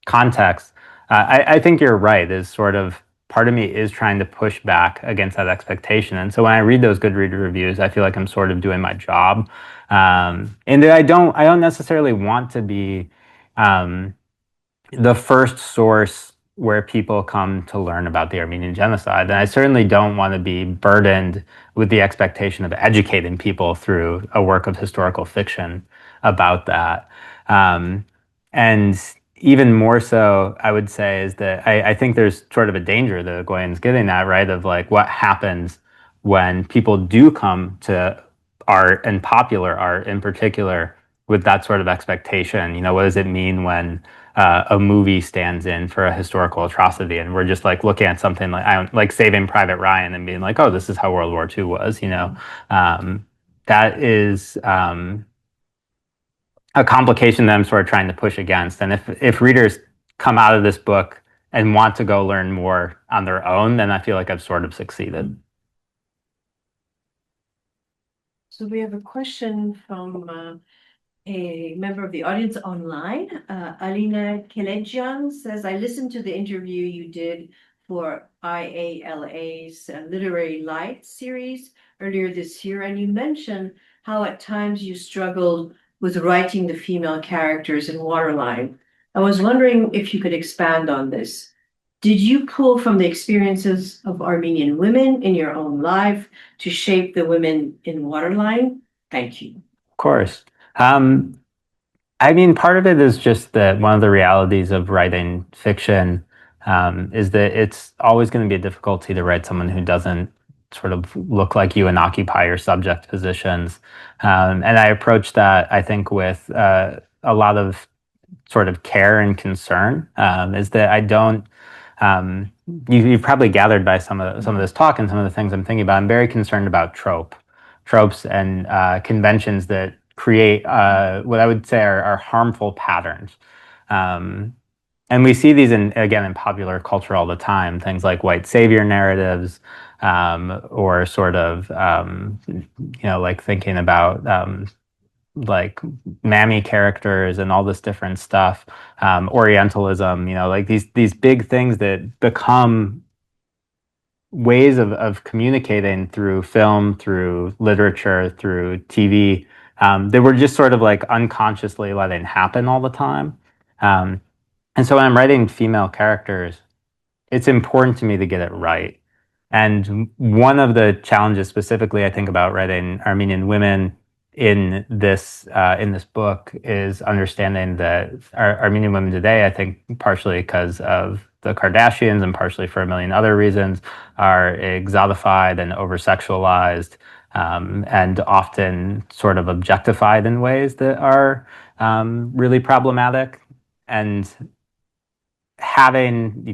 [SPEAKER 2] context, I think you're right. Is sort of part of me is trying to push back against that expectation. And so when I read those Goodreads reviews, I feel like I'm sort of doing my job. And that I don't necessarily want to be the first source where people come to learn about the Armenian genocide. And I certainly don't want to be burdened with the expectation of educating people through a work of historical fiction about that. And even more so, I would say, is that I think there's sort of a danger that Goyan's getting at, right? Of like, what happens when people do come to art, and popular art in particular, with that sort of expectation? What does it mean when a movie stands in for a historical atrocity, and we're just like looking at something like Saving Private Ryan and being like, oh, this is how World War II was, that is a complication that I'm sort of trying to push against. And if readers come out of this book and want to go learn more on their own, then I feel like I've sort of succeeded.
[SPEAKER 1] So we have a question from a member of the audience online. Alina Kelejian says, I listened to the interview you did for IALA's Literary Light series earlier this year, and you mentioned how at times you struggled with writing the female characters in Waterline. I was wondering if you could expand on this. Did you pull from the experiences of Armenian women in your own life to shape the women in Waterline? Thank you.
[SPEAKER 2] Of course. I mean, part of it is just that one of the realities of writing fiction is that it's always going to be a difficulty to write someone who doesn't sort of look like you and occupy your subject positions. And I approach that, I think, with a lot of sort of care and concern, is that I don't, you've probably gathered by some of this talk and some of the things I'm thinking about, I'm very concerned about tropes and conventions that create what I would say are harmful patterns. And we see these in popular culture all the time, things like white savior narratives, or sort of, like thinking about like mammy characters and all this different stuff, Orientalism, like these big things that become ways of communicating through film, through literature, through TV, that we're just sort of like unconsciously letting happen all the time. And so when I'm writing female characters, it's important to me to get it right. And one of the challenges specifically I think about writing Armenian women in this book is understanding that Armenian women today, I think partially because of the Kardashians and partially for a million other reasons, are exotified and over-sexualized. and often sort of objectified in ways that are really problematic. And having,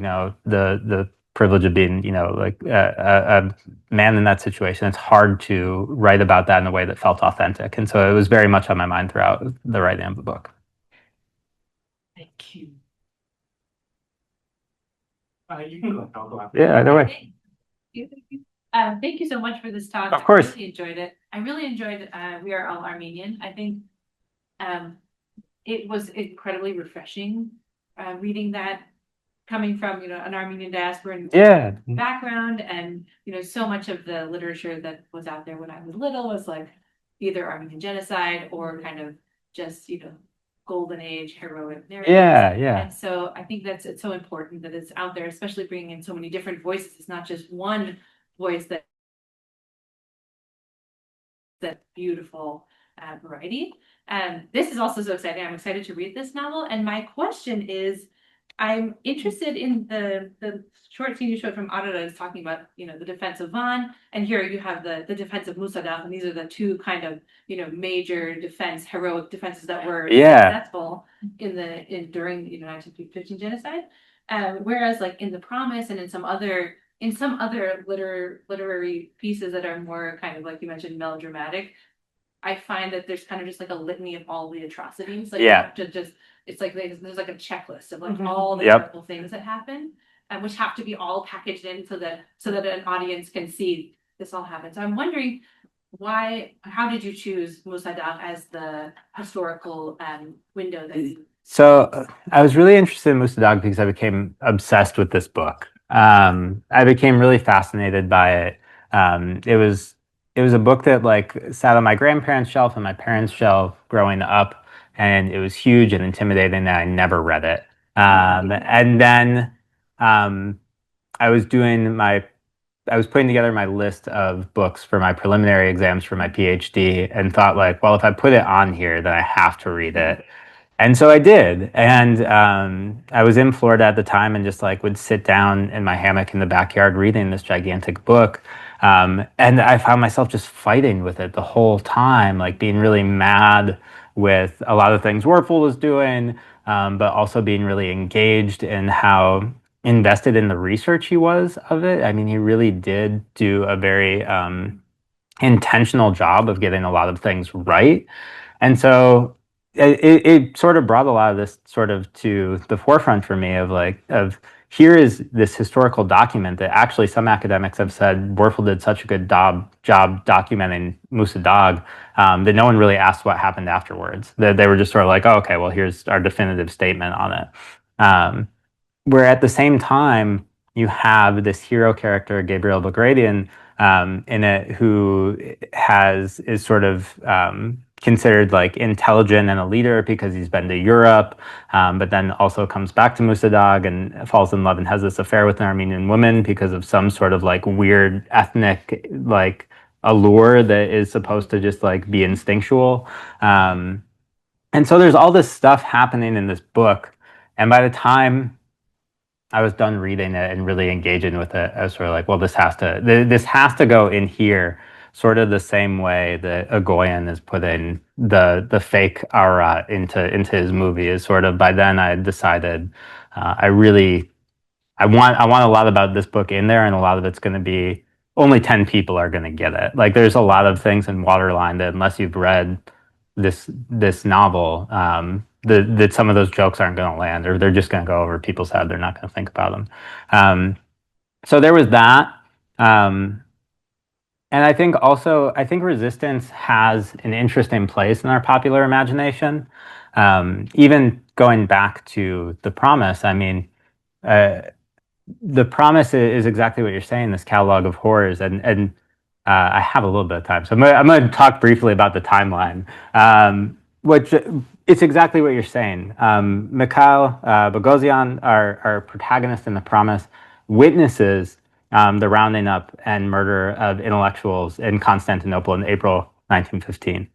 [SPEAKER 2] the privilege of being, like a man in that situation, it's hard to write about that in a way that felt authentic. And so it was very much on my mind throughout the writing of the book.
[SPEAKER 1] Thank you.
[SPEAKER 7] You can go. I'll go after.
[SPEAKER 2] Yeah, either way.
[SPEAKER 8] Thank you so much for this talk.
[SPEAKER 2] Of course.
[SPEAKER 8] I really enjoyed it. I really enjoyed We Are All Armenian. I think it was incredibly refreshing reading that, coming from an Armenian diasporan background, and so much of the literature that was out there when I was little was like either Armenian genocide or kind of just golden age heroic narratives.
[SPEAKER 2] Yeah.
[SPEAKER 8] And so I think it's so important that it's out there, especially bringing in so many different voices. It's not just one voice that beautiful variety. This is also so exciting. I'm excited to read this novel. And my question is, I'm interested in the short scene you showed from Arada is talking about, the defense of Van, and here you have the defense of Musadag, and these are the two kind of, major heroic defenses that were successful during the 1915 genocide. Whereas like in The Promise and in some other literary pieces that are more kind of, like you mentioned, melodramatic, I find that there's kind of just like a litany of all the atrocities. Like you have to just, it's like there's like a checklist of like all the terrible things that happen, which have to be all packaged in so that an audience can see this all happen. So I'm wondering how did you choose Musadag as the historical window that you...
[SPEAKER 2] So I was really interested in Musadag because I became obsessed with this book. I became really fascinated by it. It was a book that like sat on my grandparents' shelf and my parents' shelf growing up, and it was huge and intimidating, and I never read it. And then I was putting together my list of books for my preliminary exams for my PhD, and thought like, well, if I put it on here, then I have to read it. And so I did. And I was in Florida at the time and just like would sit down in my hammock in the backyard reading this gigantic book. And I found myself just fighting with it the whole time, like being really mad with a lot of things Warfel was doing, but also being really engaged in how invested in the research he was of it. I mean, he really did do a very intentional job of getting a lot of things right. And so it sort of brought a lot of this sort of to the forefront for me of here is this historical document that actually some academics have said Warfel did such a good job documenting Musadag that no one really asked what happened afterwards. They were just sort of like, oh, okay, well, here's our definitive statement on it. Where at the same time, you have this hero character, Gabriel Bagradian, in it, who is sort of considered like intelligent and a leader because he's been to Europe, but then also comes back to Musadag and falls in love and has this affair with an Armenian woman because of some sort of like weird ethnic like allure that is supposed to just like be instinctual. And so there's all this stuff happening in this book, and by the time I was done reading it and really engaging with it, I was sort of like, well, this has to go in here, sort of the same way that Mrjoian is putting the fake Ara into his movie. Is sort of, by then I had decided I want a lot about this book in there, and a lot of it's going to be only 10 people are going to get it. Like there's a lot of things in Waterline that unless you've read this novel, that some of those jokes aren't going to land, or they're just going to go over people's head. They're not going to think about them. So there was that. And I think resistance has an interesting place in our popular imagination. Even going back to The Promise, I mean, The Promise is exactly what you're saying, this catalog of horrors. And I have a little bit of time, so I'm going to talk briefly about the timeline, which it's exactly what you're saying. Mikhail Bogosian, our protagonist in The Promise, witnesses the rounding up and murder of intellectuals in Constantinople in April 1915.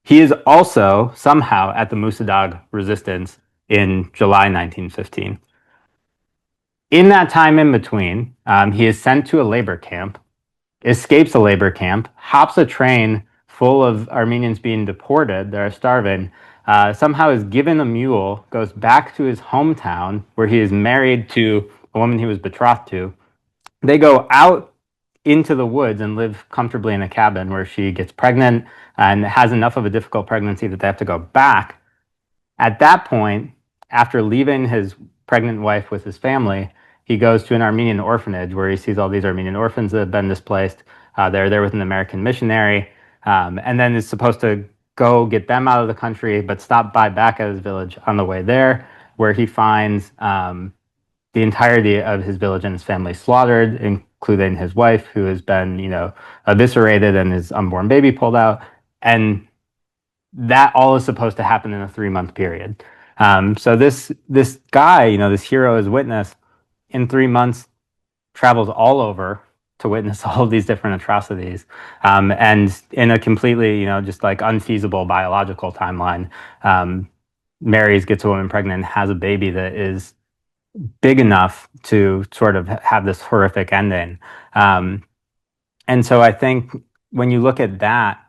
[SPEAKER 2] He is also somehow at the Musadag resistance in July 1915. In that time in between, he is sent to a labor camp escapes a labor camp, hops a train full of Armenians being deported, they're starving, somehow is given a mule, goes back to his hometown where he is married to a woman he was betrothed to. They go out into the woods and live comfortably in a cabin where she gets pregnant and has enough of a difficult pregnancy that they have to go back. At that point, after leaving his pregnant wife with his family, he goes to an Armenian orphanage where he sees all these Armenian orphans that have been displaced. They're there with an American missionary, and then is supposed to go get them out of the country, but stop by back at his village on the way there, where he finds the entirety of his village and his family slaughtered, including his wife, who has been, eviscerated and his unborn baby pulled out. And that all is supposed to happen in a 3-month period. So this guy, this hero is witness, in 3 months travels all over to witness all of these different atrocities. And in a completely, just like unfeasible biological timeline, marries, gets a woman pregnant, has a baby that is big enough to sort of have this horrific ending. And so I think when you look at that,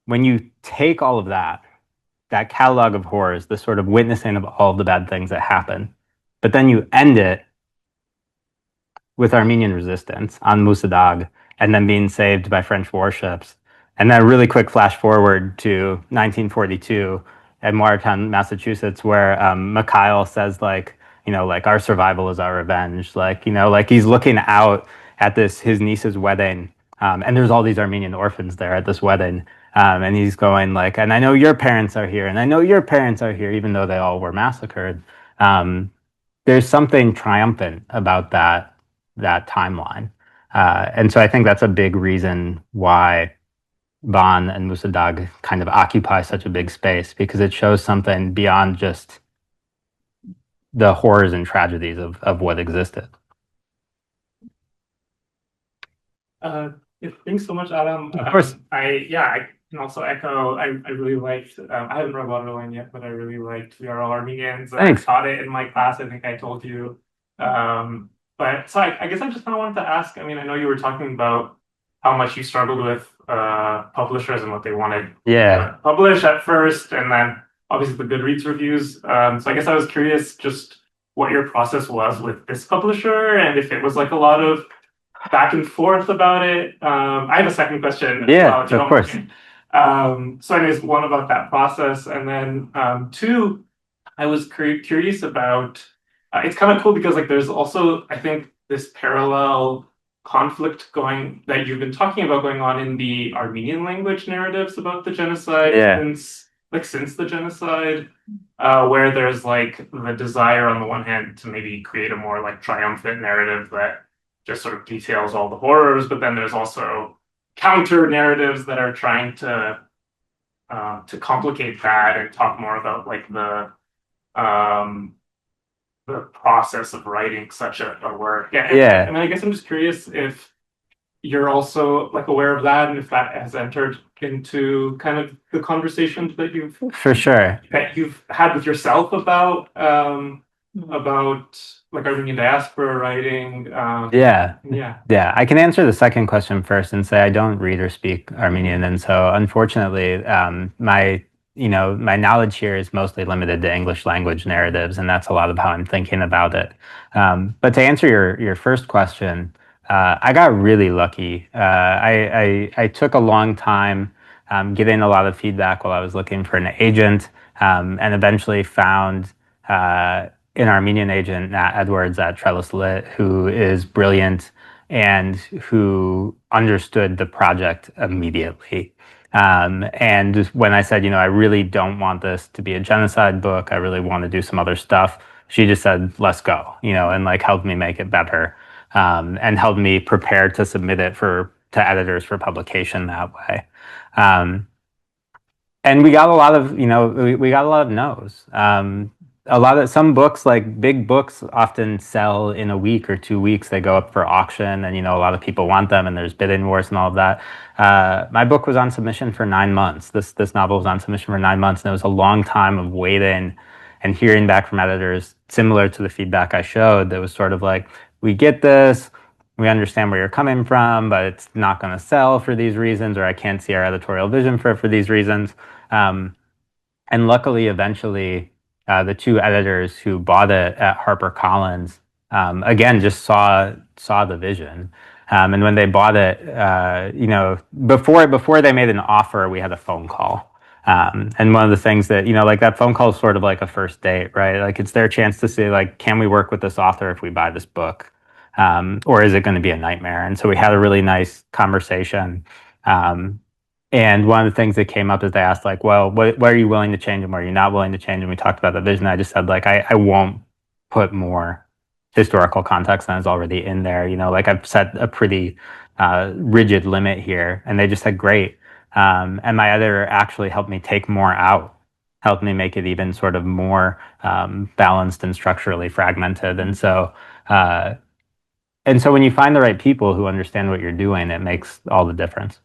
[SPEAKER 2] when you take all of that catalog of horrors, the sort of witnessing of all of the bad things that happen, but then you end it with Armenian resistance on Musa Dagh and then being saved by French warships. And then a really quick flash forward to 1942 at Waterline, Massachusetts, where Mikhail says like our survival is our revenge. Like he's looking out at his niece's wedding, and there's all these Armenian orphans there at this wedding. And he's going like, and I know your parents are here, and I know your parents are here, even though they all were massacred. There's something triumphant about that timeline. And so I think that's a big reason why Van and Musa Dagh kind of occupy such a big space, because it shows something beyond just the horrors and tragedies of what existed.
[SPEAKER 9] Thanks so much, Aram.
[SPEAKER 2] Of course.
[SPEAKER 9] I can also echo, I really liked, I haven't read Waterline yet, but I really liked We Are All Armenians.
[SPEAKER 2] Thanks.
[SPEAKER 9] I taught it in my class, I think I told you. But so I guess I just kind of wanted to ask, I know you were talking about how much you struggled with publishers and what they wanted to publish at first, and then obviously the Goodreads reviews. So I guess I was curious just what your process was with this publisher, and if it was like a lot of back and forth about it. I have a second question.
[SPEAKER 2] Yeah, of course.
[SPEAKER 9] So anyways, one about that process, and then two, I was curious about, it's kind of cool because like there's also, I think, this parallel conflict that you've been talking about going on in the Armenian language narratives about the genocide since the genocide, where there's like the desire on the one hand to maybe create a more like triumphant narrative that just sort of details all the horrors, but then there's also counter narratives that are trying to complicate that and talk more about like the process of writing such a work. And I guess I'm just curious if you're also like aware of that, and if that has entered into kind of the conversations that you've had with yourself about like Armenian diaspora writing.
[SPEAKER 2] I can answer the second question first and say I don't read or speak Armenian, and so unfortunately my knowledge here is mostly limited to English language narratives, and that's a lot of how I'm thinking about it. But to answer your first question, I got really lucky. I took a long time getting a lot of feedback while I was looking for an agent, and eventually found an Armenian agent, Nat Edwards at Trellis Lit, who is brilliant and who understood the project immediately. And when I said, I really don't want this to be a genocide book, I really want to do some other stuff, she just said, let's go, and like helped me make it better, and helped me prepare to submit it to editors for publication that way. And we got a lot of, we got a lot of no's. Some books, like big books, often sell in a week or 2 weeks. They go up for auction, and a lot of people want them, and there's bidding wars and all of that. My book was on submission for 9 months. This novel was on submission for 9 months, and it was a long time of waiting and hearing back from editors, similar to the feedback I showed. That was sort of like, we get this, we understand where you're coming from, but it's not going to sell for these reasons, or I can't see our editorial vision for these reasons. And luckily, eventually, the two editors who bought it at HarperCollins, again, just saw the vision. And when they bought it, before they made an offer, we had a phone call. And one of the things that, like that phone call is sort of like a first date, right? Like it's their chance to say, like, can we work with this author if we buy this book? Or is it going to be a nightmare? And so we had a really nice conversation. And one of the things that came up is they asked, like, well, what are you willing to change and what are you not willing to change? And we talked about the vision. I just said, like, I won't put more historical context than is already in there. Like I've set a pretty rigid limit here. And they just said, great. And my editor actually helped me take more out, helped me make it even sort of more balanced and structurally fragmented. And so when you find the right people who understand what you're doing, it makes all the difference.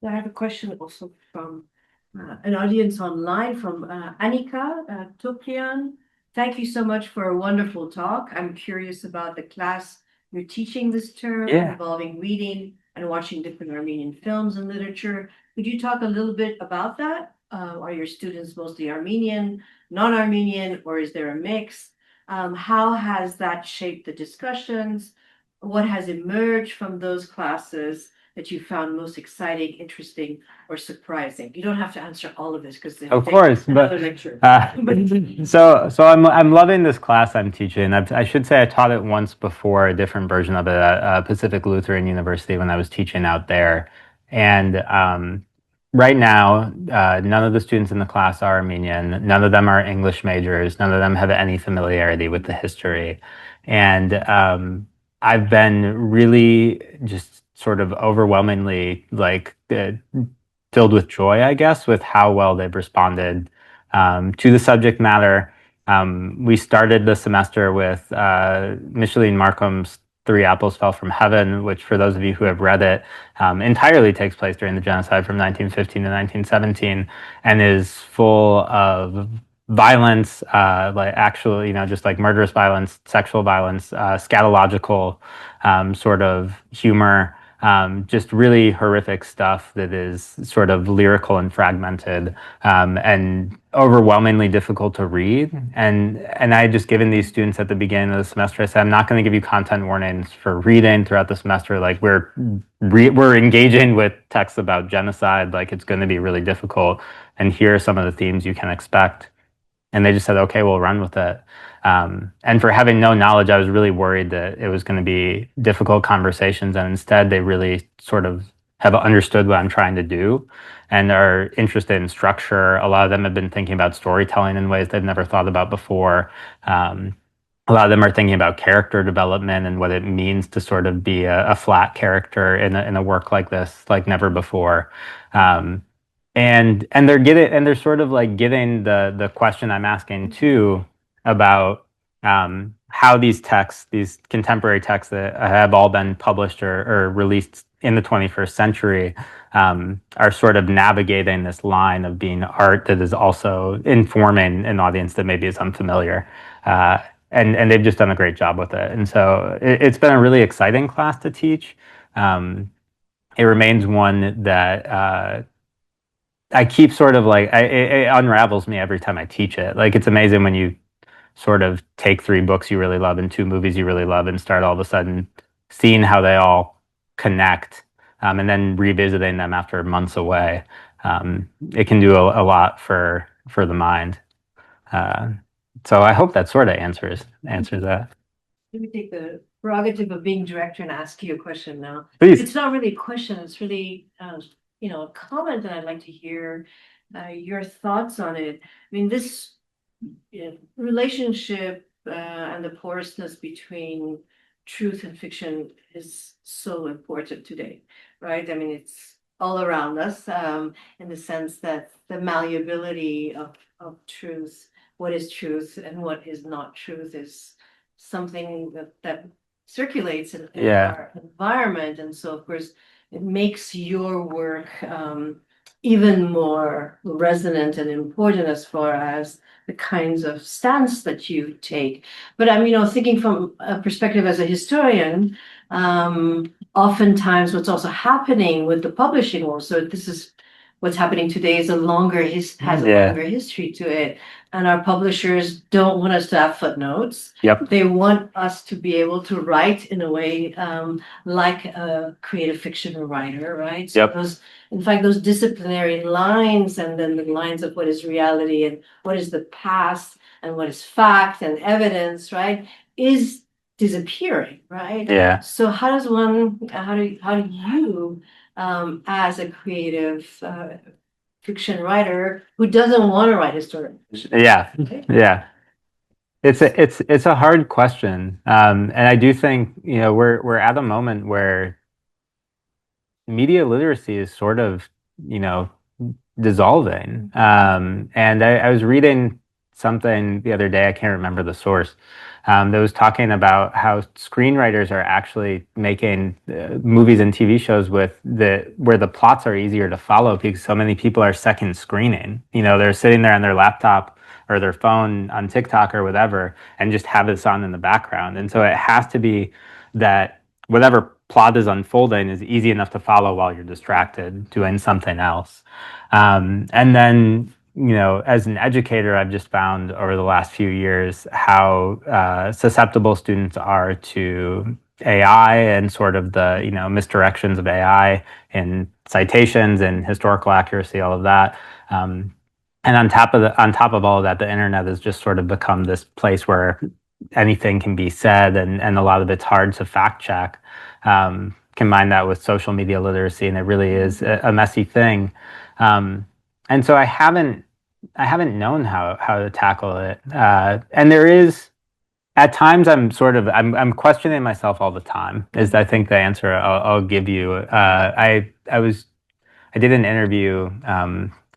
[SPEAKER 1] I have a question also from an audience online from Annika Toprian. Thank you so much for a wonderful talk. I'm curious about the class you're teaching this term involving reading and watching different Armenian films and literature. Could you talk a little bit about that? Are your students mostly Armenian, non-Armenian, or is there a mix? How has that shaped the discussions? What has emerged from those classes that you found most exciting, interesting, or surprising? You don't have to answer all of this because
[SPEAKER 2] of course, but so I'm loving this class I'm teaching. I should say I taught it once before, a different version of it at Pacific Lutheran University when I was teaching out there, and right now none of the students in the class are Armenian. None of them are English majors. None of them have any familiarity with the history, and I've been really just sort of overwhelmingly filled with joy, I guess, with how well they've responded to the subject matter. We started the semester with Micheline Markham's Three Apples Fell from Heaven, which, for those of you who have read it, entirely takes place during the genocide from 1915 to 1917 and is full of violence, just like murderous violence, sexual violence, scatological sort of humor, just really horrific stuff that is sort of lyrical and fragmented, and overwhelmingly difficult to read. And I had just given these students at the beginning of the semester, I said, I'm not going to give you content warnings for reading throughout the semester. Like we're engaging with texts about genocide. Like it's going to be really difficult. And here are some of the themes you can expect. And they just said, okay, we'll run with it. And for having no knowledge, I was really worried that it was going to be difficult conversations. And instead, they really sort of have understood what I'm trying to do and are interested in structure. A lot of them have been thinking about storytelling in ways they've never thought about before. A lot of them are thinking about character development and what it means to sort of be a flat character in a work like this, like never before. And they're sort of like getting the question I'm asking too about how these texts, these contemporary texts that have all been published or released in the 21st century, are sort of navigating this line of being art that is also informing an audience that maybe is unfamiliar. And they've just done a great job with it. And so it's been a really exciting class to teach. It remains one that I keep sort of like, it unravels me every time I teach it. Like it's amazing when you sort of take 3 books you really love and 2 movies you really love and start all of a sudden seeing how they all connect, and then revisiting them after months away. It can do a lot for the mind. So I hope that sort of answers that.
[SPEAKER 1] Let me take the prerogative of being director and ask you a question now.
[SPEAKER 2] Please.
[SPEAKER 1] It's not really a question, it's really a comment that I'd like to hear your thoughts on it. I mean, this relationship and the porousness between truth and fiction is so important today, right? I mean, it's all around us in the sense that the malleability of truth, what is truth and what is not truth, is something that circulates in our environment. And so, of course, it makes your work even more resonant and important as far as the kinds of stance that you take. But I'm, thinking from a perspective as a historian, oftentimes what's also happening with the publishing world, so this is what's happening today, is a longer has a longer history to it. And our publishers don't want us to have footnotes.
[SPEAKER 2] Yep.
[SPEAKER 1] They want us to be able to write in a way like a creative fiction writer, right? So
[SPEAKER 2] Yep.
[SPEAKER 1] those disciplinary lines, and then the lines of what is reality and what is the past and what is fact and evidence, right, is disappearing, right?
[SPEAKER 2] Yeah.
[SPEAKER 1] So how do you as a creative fiction writer who doesn't want to write historical fiction?
[SPEAKER 2] Yeah.
[SPEAKER 1] Right?
[SPEAKER 2] Yeah. It's a hard question. And I do think, we're at a moment where media literacy is sort of, dissolving. And I was reading something the other day, I can't remember the source, that was talking about how screenwriters are actually making movies and TV shows where the plots are easier to follow because so many people are second screening. They're sitting there on their laptop or their phone on TikTok or whatever and just have this on in the background. And so it has to be that whatever plot is unfolding is easy enough to follow while you're distracted doing something else. And then, as an educator, I've just found over the last few years how susceptible students are to AI and sort of the, misdirections of AI in citations and historical accuracy, all of that. And on top of all of that, the internet has just sort of become this place where anything can be said, and a lot of it's hard to fact check. Combine that with social media literacy, and it really is a messy thing. And so I haven't known how to tackle it. And there is, at times, I'm questioning myself all the time. Is I think the answer I'll give you. I did an interview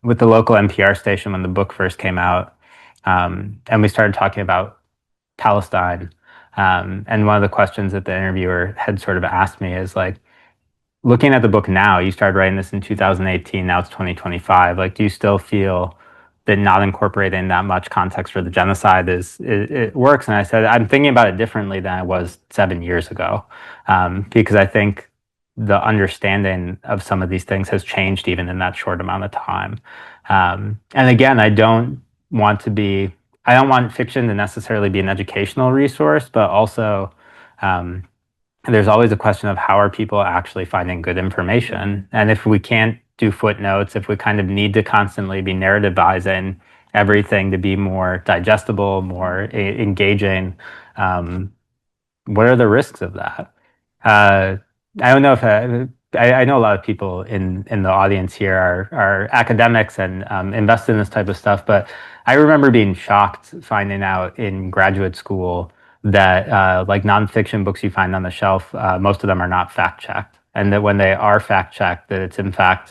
[SPEAKER 2] with the local NPR station when the book first came out, and we started talking about Palestine. And one of the questions that the interviewer had sort of asked me is like, looking at the book now, you started writing this in 2018, now it's 2025. Like, do you still feel that not incorporating that much context for the genocide it works? And I said, I'm thinking about it differently than I was 7 years ago, because I think the understanding of some of these things has changed even in that short amount of time. And again, I don't want fiction to necessarily be an educational resource, but also there's always a question of how are people actually finding good information. And if we can't do footnotes, if we kind of need to constantly be narrativizing everything to be more digestible, more engaging, what are the risks of that? I don't know if I know a lot of people in the audience here are academics and invest in this type of stuff, but I remember being shocked finding out in graduate school that like nonfiction books you find on the shelf, most of them are not fact checked, and that when they are fact checked, that it's in fact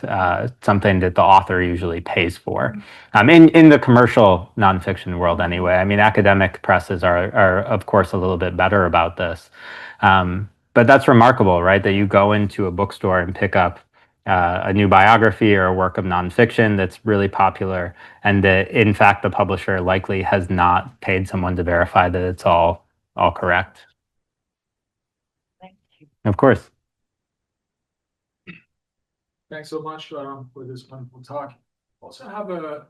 [SPEAKER 2] something that the author usually pays for. In the commercial nonfiction world, anyway. I mean, academic presses are of course a little bit better about this. But that's remarkable, right? That you go into a bookstore and pick up a new biography or a work of nonfiction that's really popular, and that in fact the publisher likely has not paid someone to verify that it's all correct.
[SPEAKER 1] Thank you.
[SPEAKER 2] Of course.
[SPEAKER 10] Thanks so much for this wonderful talk. Also have a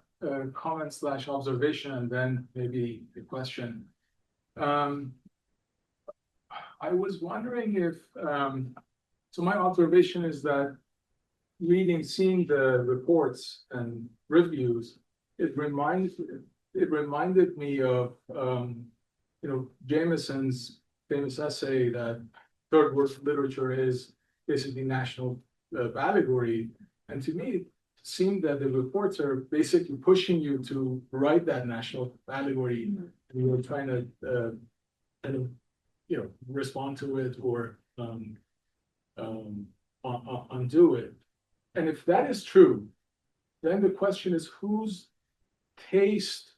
[SPEAKER 10] comment/observation and then maybe a question. I was wondering if, so my observation is that seeing the reports and reviews, it reminded me of, Jameson's famous essay that third world literature is basically national allegory. And to me, it seemed that the reports are basically pushing you to write that national allegory, and you were trying to kind of, respond to it or undo it. And if that is true, then the question is, whose taste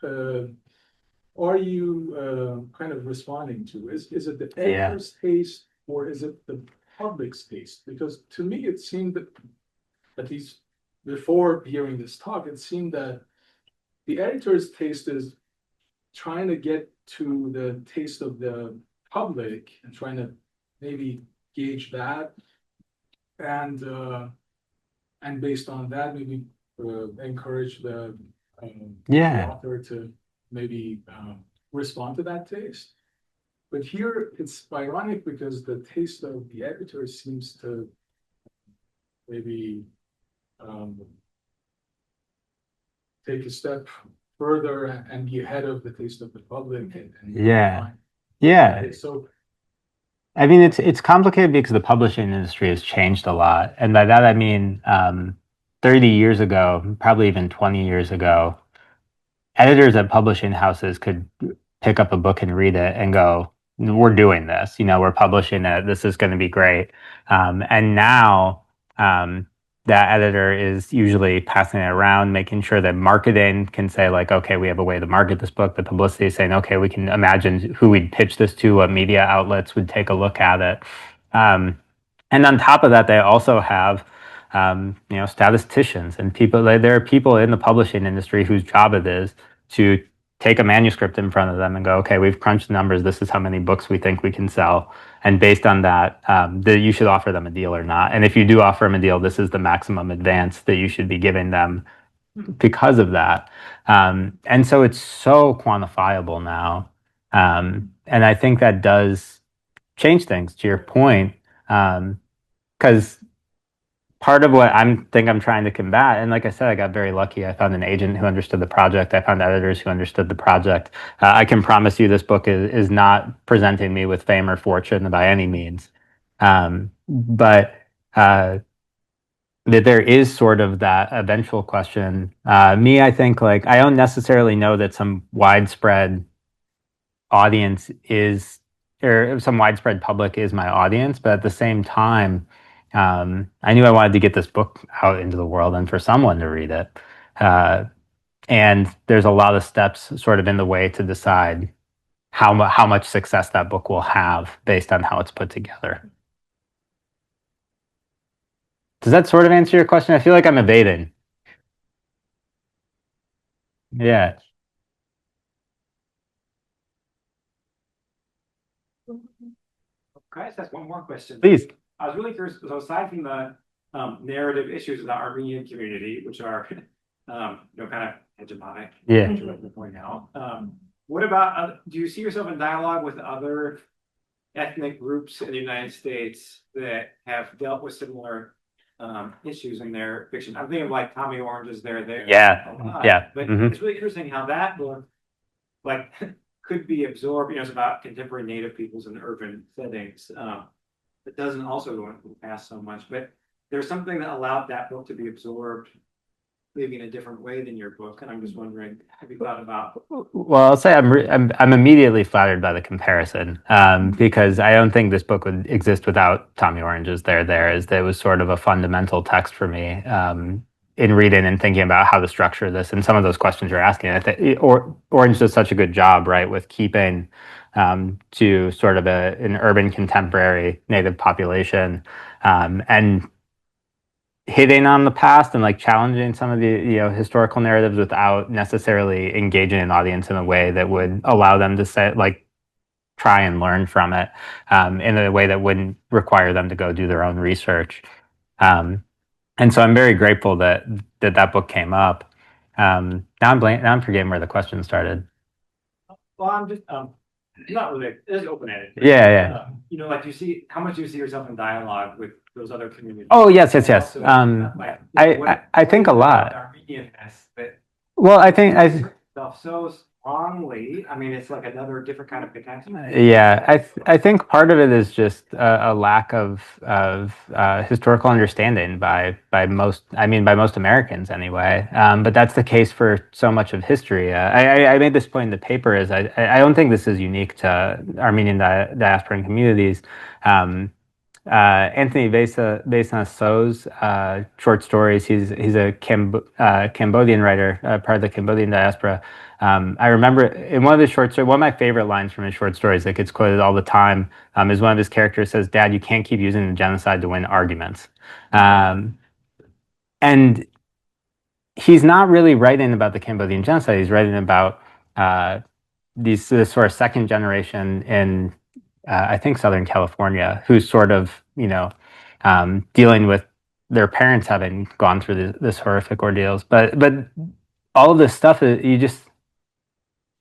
[SPEAKER 10] are you kind of responding to? Is it the editor's taste, or is it the public's taste? Because to me, it seemed that at least before hearing this talk, it seemed that the editor's taste is trying to get to the taste of the public and trying to maybe gauge that, and based on that, maybe encourage the author to maybe respond to that taste. But here it's ironic because the taste of the editor seems to maybe take a step further and be ahead of the taste of the public. So
[SPEAKER 2] I mean, it's complicated because the publishing industry has changed a lot, and by that I mean 30 years ago, probably even 20 years ago, editors at publishing houses could pick up a book and read it and go, we're doing this, we're publishing it, this is going to be great. And now that editor is usually passing it around, making sure that marketing can say like, okay, we have a way to market this book. The publicity is saying, okay, we can imagine who we'd pitch this to, what media outlets would take a look at it. And on top of that, they also have statisticians and people. There are people in the publishing industry whose job it is to take a manuscript in front of them and go, okay, we've crunched the numbers. This is how many books we think we can sell. And based on that, you should offer them a deal or not. And if you do offer them a deal, this is the maximum advance that you should be giving them because of that. And so it's so quantifiable now. And I think that does change things, to your point, because part of what I'm trying to combat, and like I said, I got very lucky. I found an agent who understood the project. I found editors who understood the project. I can promise you this book is not presenting me with fame or fortune by any means. But that there is sort of that eventual question. I think like I don't necessarily know that some widespread audience is, or some widespread public is my audience, but at the same time, I knew I wanted to get this book out into the world and for someone to read it. And there's a lot of steps sort of in the way to decide how much success that book will have based on how it's put together. Does that sort of answer your question? I feel like I'm evading. Yeah.
[SPEAKER 7] Can I just ask one more question?
[SPEAKER 2] Please.
[SPEAKER 7] I was really curious, so aside from the narrative issues of the Armenian community, which are kind of hegemonic,
[SPEAKER 2] Yeah.
[SPEAKER 7] which I'd like to point out, what about, do you see yourself in dialogue with other ethnic groups in the United States that have dealt with similar issues in their fiction? I'm thinking of like Tommy Orange's There.
[SPEAKER 2] Yeah.
[SPEAKER 7] But
[SPEAKER 2] Mhm.
[SPEAKER 7] it's really interesting how that book like could be absorbed. It's about contemporary Native peoples in urban settings. It doesn't also go into the past so much, but there's something that allowed that book to be absorbed maybe in a different way than your book. And I'm just wondering, have you thought about?
[SPEAKER 2] Well, I'll say I'm immediately flattered by the comparison, because I don't think this book would exist without Tommy Orange's There. It was sort of a fundamental text for me in reading and thinking about how to structure this and some of those questions you're asking. I think Orange does such a good job, right, with keeping to sort of an urban contemporary Native population and hitting on the past and like challenging some of the historical narratives without necessarily engaging an audience in a way that would allow them to say like try and learn from it in a way that wouldn't require them to go do their own research. And so I'm very grateful that book came up. Now I'm forgetting where the question started.
[SPEAKER 7] Well, I'm just not really. It's open-ended.
[SPEAKER 2] Yeah.
[SPEAKER 7] Like how much do you see yourself in dialogue with those other communities?
[SPEAKER 2] Oh, yes.
[SPEAKER 7] Also,
[SPEAKER 2] I think a lot.
[SPEAKER 7] Armenianness, but
[SPEAKER 2] well, I think
[SPEAKER 7] so strongly. I mean, it's like another different kind of potential.
[SPEAKER 2] Yeah, I think part of it is just a lack of historical understanding by most Americans anyway. But that's the case for so much of history. I made this point in the paper is I don't think this is unique to Armenian diasporan communities. Anthony Vaisna-So's short stories. He's a Cambodian writer, part of the Cambodian diaspora. I remember in one of his short stories, one of my favorite lines from his short stories that gets quoted all the time is one of his characters says, "Dad, you can't keep using the genocide to win arguments." And he's not really writing about the Cambodian genocide. He's writing about this sort of second generation in I think Southern California, who's sort of dealing with their parents having gone through this horrific ordeals. But all of this stuff I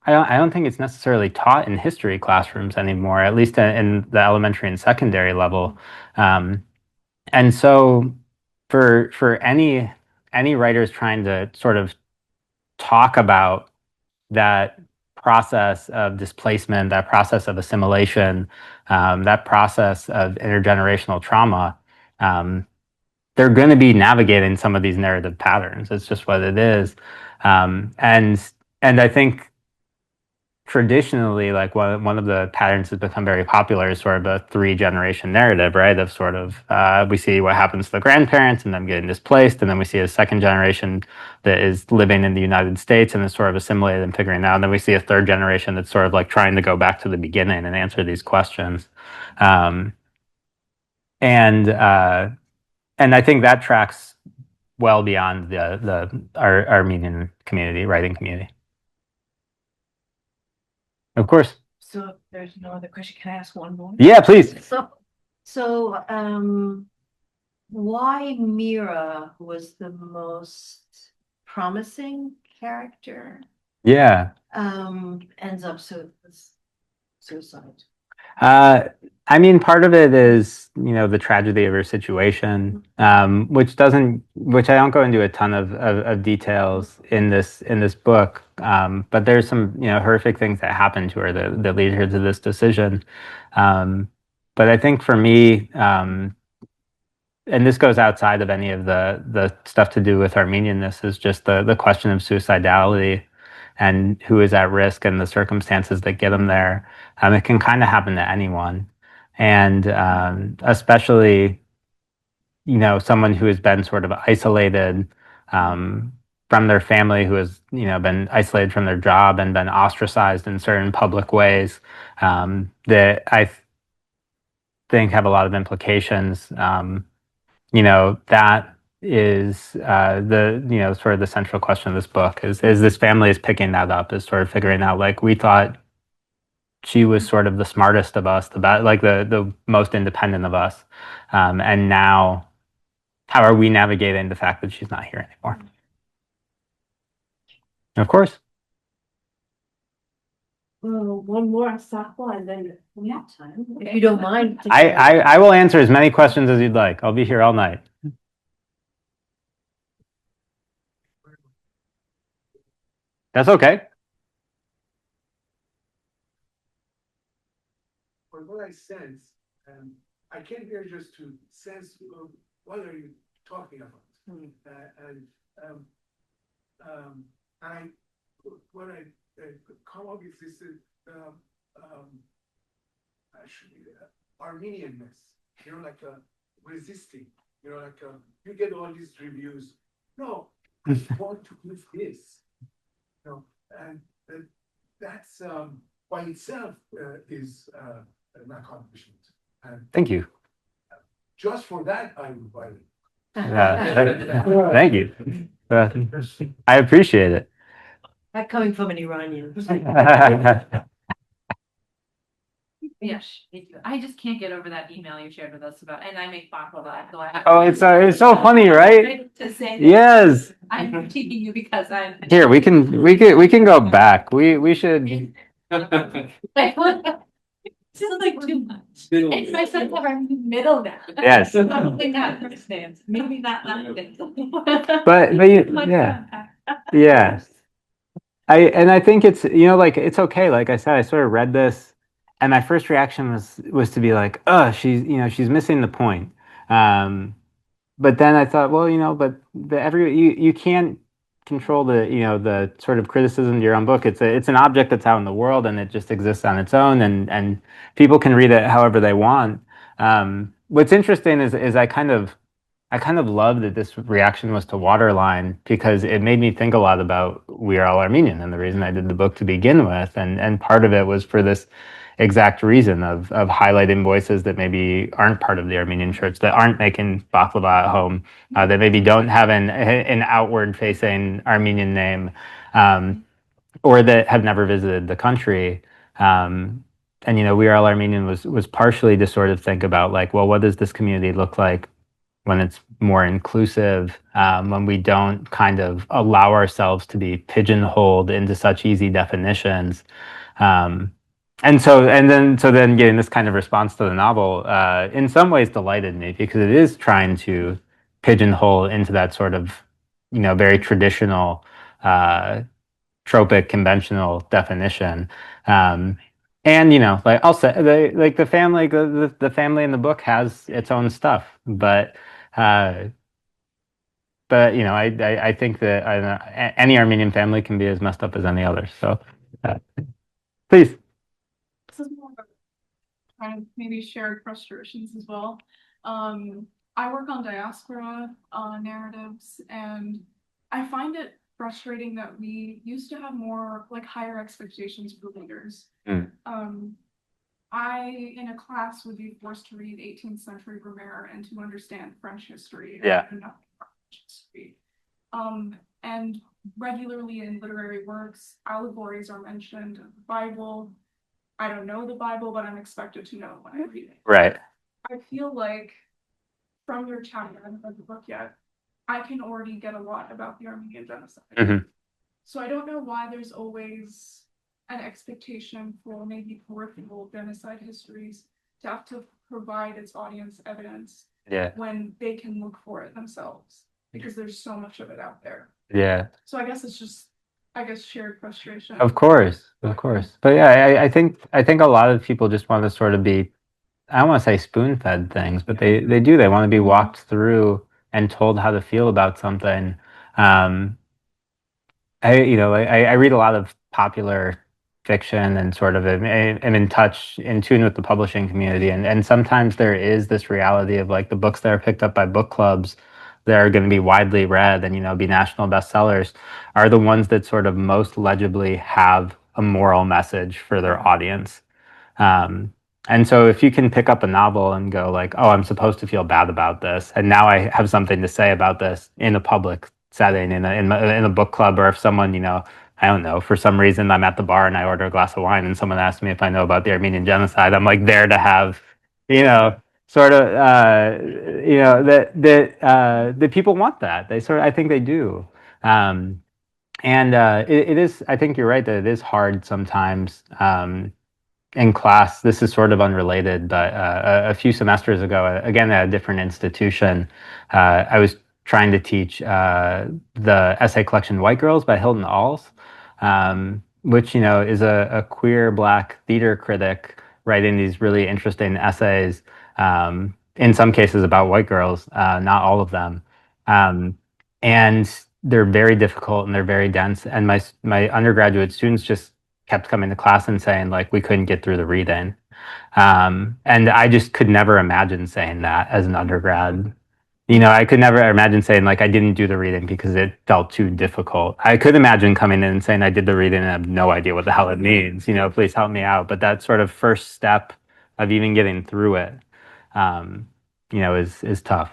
[SPEAKER 2] don't think it's necessarily taught in history classrooms anymore, at least in the elementary and secondary level. And so for any writers trying to sort of talk about that process of displacement, that process of assimilation, that process of intergenerational trauma, they're going to be navigating some of these narrative patterns. It's just what it is. And I think traditionally, like one of the patterns that's become very popular is sort of a 3-generation narrative, right? Of sort of we see what happens to the grandparents and them getting displaced, and then we see a second generation that is living in the United States and is sort of assimilated and figuring it out. And then we see a third generation that's sort of like trying to go back to the beginning and answer these questions. And I think that tracks well beyond our Armenian community, writing community. Of course.
[SPEAKER 1] So if there's no other question, can I ask one more?
[SPEAKER 2] Yeah, please.
[SPEAKER 1] So why Mira was the most promising character
[SPEAKER 2] Yeah.
[SPEAKER 1] ends up suicide?
[SPEAKER 2] I mean, part of it is, the tragedy of her situation, which I don't go into a ton of details in this book. But there's some, horrific things that happened to her that lead her to this decision. But I think for me, and this goes outside of any of the stuff to do with Armenianness, is just the question of suicidality and who is at risk and the circumstances that get them there. It can kind of happen to anyone. And especially, someone who has been sort of isolated from their family, who has, been isolated from their job and been ostracized in certain public ways, that I think have a lot of implications. That is sort of the central question of this book is this family is picking that up, is sort of figuring out, like, we thought she was sort of the smartest of us, the most independent of us. And now, how are we navigating the fact that she's not here anymore? Of course.
[SPEAKER 1] Well, one more softball and then we have time. If you don't mind.
[SPEAKER 2] I will answer as many questions as you'd like. I'll be here all night. That's okay.
[SPEAKER 10] For what I sense, I came here just to sense what are you talking about, what I come up with this actually Armenianness, like resisting, you get all these reviews. No, I want to do this, and that's by itself is an accomplishment. And
[SPEAKER 2] thank you.
[SPEAKER 10] Just for that, I would buy it.
[SPEAKER 2] Thank you. I appreciate it.
[SPEAKER 1] That coming from an Iranian.
[SPEAKER 8] Yes, I just can't get over that email you shared with us about, and I make baklava, so I have.
[SPEAKER 2] Oh, it's so funny, right?
[SPEAKER 8] To say that
[SPEAKER 2] yes.
[SPEAKER 8] I'm critiquing you because I'm.
[SPEAKER 2] Here, we can go back. We should.
[SPEAKER 8] This is like too much. And my sons have our middle now.
[SPEAKER 2] Yes.
[SPEAKER 8] Probably not first names. Maybe not last names.
[SPEAKER 2] But yeah. I think it's it's okay. Like I said, I sort of read this, and my first reaction was to be like, oh, she's missing the point. But then I thought, well, you can't control the sort of criticism of your own book. It's an object that's out in the world and it just exists on its own, and people can read it however they want. What's interesting is I kind of love that this reaction was to Waterline, because it made me think a lot about We Are All Armenian and the reason I did the book to begin with. And part of it was for this exact reason of highlighting voices that maybe aren't part of the Armenian church, that aren't making baklava at home, that maybe don't have an outward facing Armenian name, or that have never visited the country. And We Are All Armenian was partially to sort of think about like, well, what does this community look like when it's more inclusive, when we don't kind of allow ourselves to be pigeonholed into such easy definitions. So then getting this kind of response to the novel, in some ways delighted me, because it is trying to pigeonhole into that sort of, very traditional, tropic, conventional definition. Like I'll say, like the family in the book has its own stuff, but I think that any Armenian family can be as messed up as any other. So, please.
[SPEAKER 11] This is more of a kind of maybe shared frustrations as well. I work on diaspora narratives, and I find it frustrating that we used to have more like higher expectations for leaders. I, in a class, would be forced to read 18th century Vermeer and to understand French history.
[SPEAKER 2] Yeah.
[SPEAKER 11] And nothing about French history. And regularly in literary works, allegories are mentioned. The Bible, I don't know the Bible, but I'm expected to know when I read it.
[SPEAKER 2] Right.
[SPEAKER 11] I feel like from your chapter, I haven't read the book yet, I can already get a lot about the Armenian genocide.
[SPEAKER 2] Mm-hmm.
[SPEAKER 11] So I don't know why there's always an expectation for maybe peripheral genocide histories to have to provide its audience evidence when they can look for it themselves, because there's so much of it out there.
[SPEAKER 2] Yeah.
[SPEAKER 11] So I guess it's just, shared frustration.
[SPEAKER 2] Of course. But yeah, I think a lot of people just want to sort of be, I don't want to say spoon-fed things, but they do. They want to be walked through and told how to feel about something. I read a lot of popular fiction and sort of am in tune with the publishing community, and sometimes there is this reality of like the books that are picked up by book clubs that are going to be widely read and be national bestsellers are the ones that sort of most legibly have a moral message for their audience. And so if you can pick up a novel and go like, oh, I'm supposed to feel bad about this, and now I have something to say about this in a public setting, in a book club, or if someone, I don't know, for some reason I'm at the bar and I order a glass of wine and someone asks me if I know about the Armenian genocide, I'm like there to have, sort of, that people want that. I think they do. It is, I think you're right that it is hard sometimes, in class. This is sort of unrelated, but a few semesters ago, again at a different institution, I was trying to teach the essay collection White Girls by Hilton Als, which is a queer Black theater critic writing these really interesting essays, in some cases about white girls, not all of them, and they're very difficult and they're very dense. And my undergraduate students just kept coming to class and saying like we couldn't get through the reading, and I just could never imagine saying that as an undergrad. I could never imagine saying like I didn't do the reading because it felt too difficult. I could imagine coming in and saying I did the reading and I have no idea what the hell it means. Please help me out. But that sort of first step of even getting through it, is tough.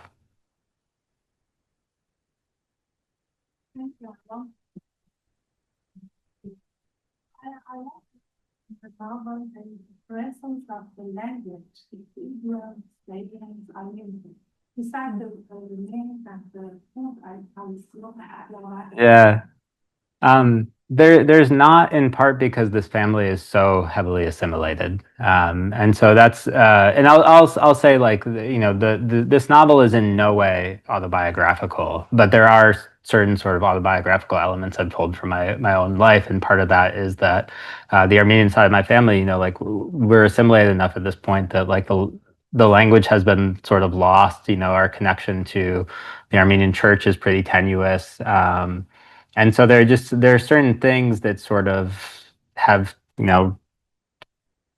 [SPEAKER 11] Thank you. I want the problem and the presence of the language between your statements. I mean, besides the name and the food, I was looking at.
[SPEAKER 2] Yeah. There's not, in part because this family is so heavily assimilated, and so that's and I'll say like this novel is in no way autobiographical, but there are certain sort of autobiographical elements I've told from my own life, and part of that is that the Armenian side of my family, like we're assimilated enough at this point that like the language has been sort of lost. Our connection to the Armenian church is pretty tenuous. And so there are certain things that sort of have,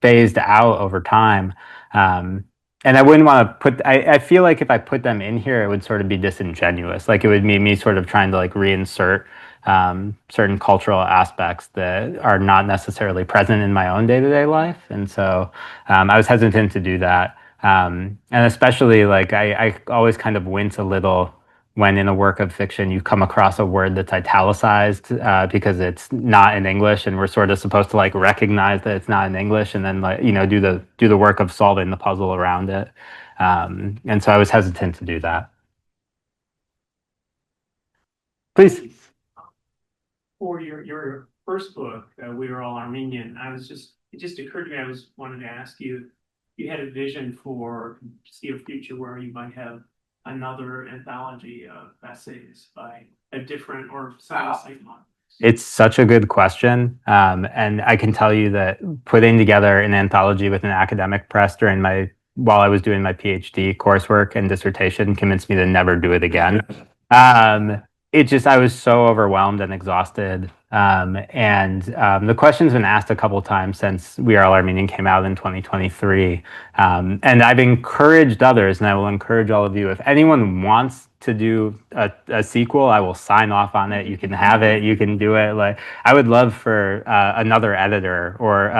[SPEAKER 2] phased out over time. And I wouldn't want to I feel like if I put them in here, it would sort of be disingenuous. Like it would be me sort of trying to like reinsert certain cultural aspects that are not necessarily present in my own day-to-day life. And so I was hesitant to do that. And especially like I always kind of wince a little when in a work of fiction you come across a word that's italicized because it's not in English, and we're sort of supposed to like recognize that it's not in English and then like, you know, do the work of solving the puzzle around it. And so I was hesitant to do that. Please.
[SPEAKER 12] For your first book, We Are All Armenian, it just occurred to me, wanted to ask you, you had a vision for see a future where you might have another anthology of essays by a different or same one.
[SPEAKER 2] It's such a good question. And I can tell you that putting together an anthology with an academic press while I was doing my PhD coursework and dissertation convinced me to never do it again. I was so overwhelmed and exhausted. The question's been asked a couple times since We Are All Armenian came out in 2023. And I've encouraged others, and I will encourage all of you, if anyone wants to do a sequel, I will sign off on it. You can have it, you can do it. Like, I would love for another editor, or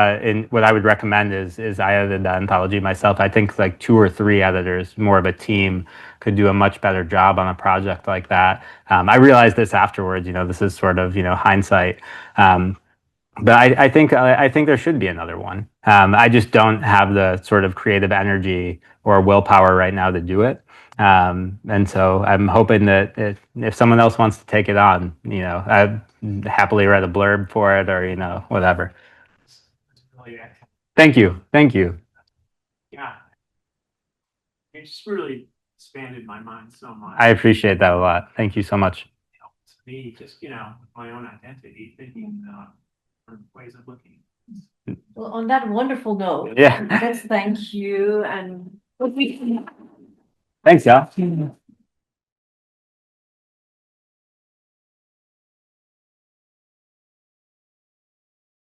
[SPEAKER 2] what I would recommend is I edited the anthology myself. I think like 2 or 3 editors, more of a team, could do a much better job on a project like that. I realized this afterwards, you know, this is sort of, you know, hindsight. But I think there should be another one. I just don't have the sort of creative energy or willpower right now to do it. And so I'm hoping that if someone else wants to take it on, you know, I'd happily write a blurb for it, or, you know, whatever. Thank you. Thank you.
[SPEAKER 12] Yeah. It just really expanded my mind so much.
[SPEAKER 2] I appreciate that a lot. Thank you so much.
[SPEAKER 12] It helps me just, you know, my own identity, thinking different ways of looking.
[SPEAKER 1] Well, on that wonderful note,
[SPEAKER 2] Yeah.
[SPEAKER 1] let's thank you and
[SPEAKER 2] Thanks, y'all.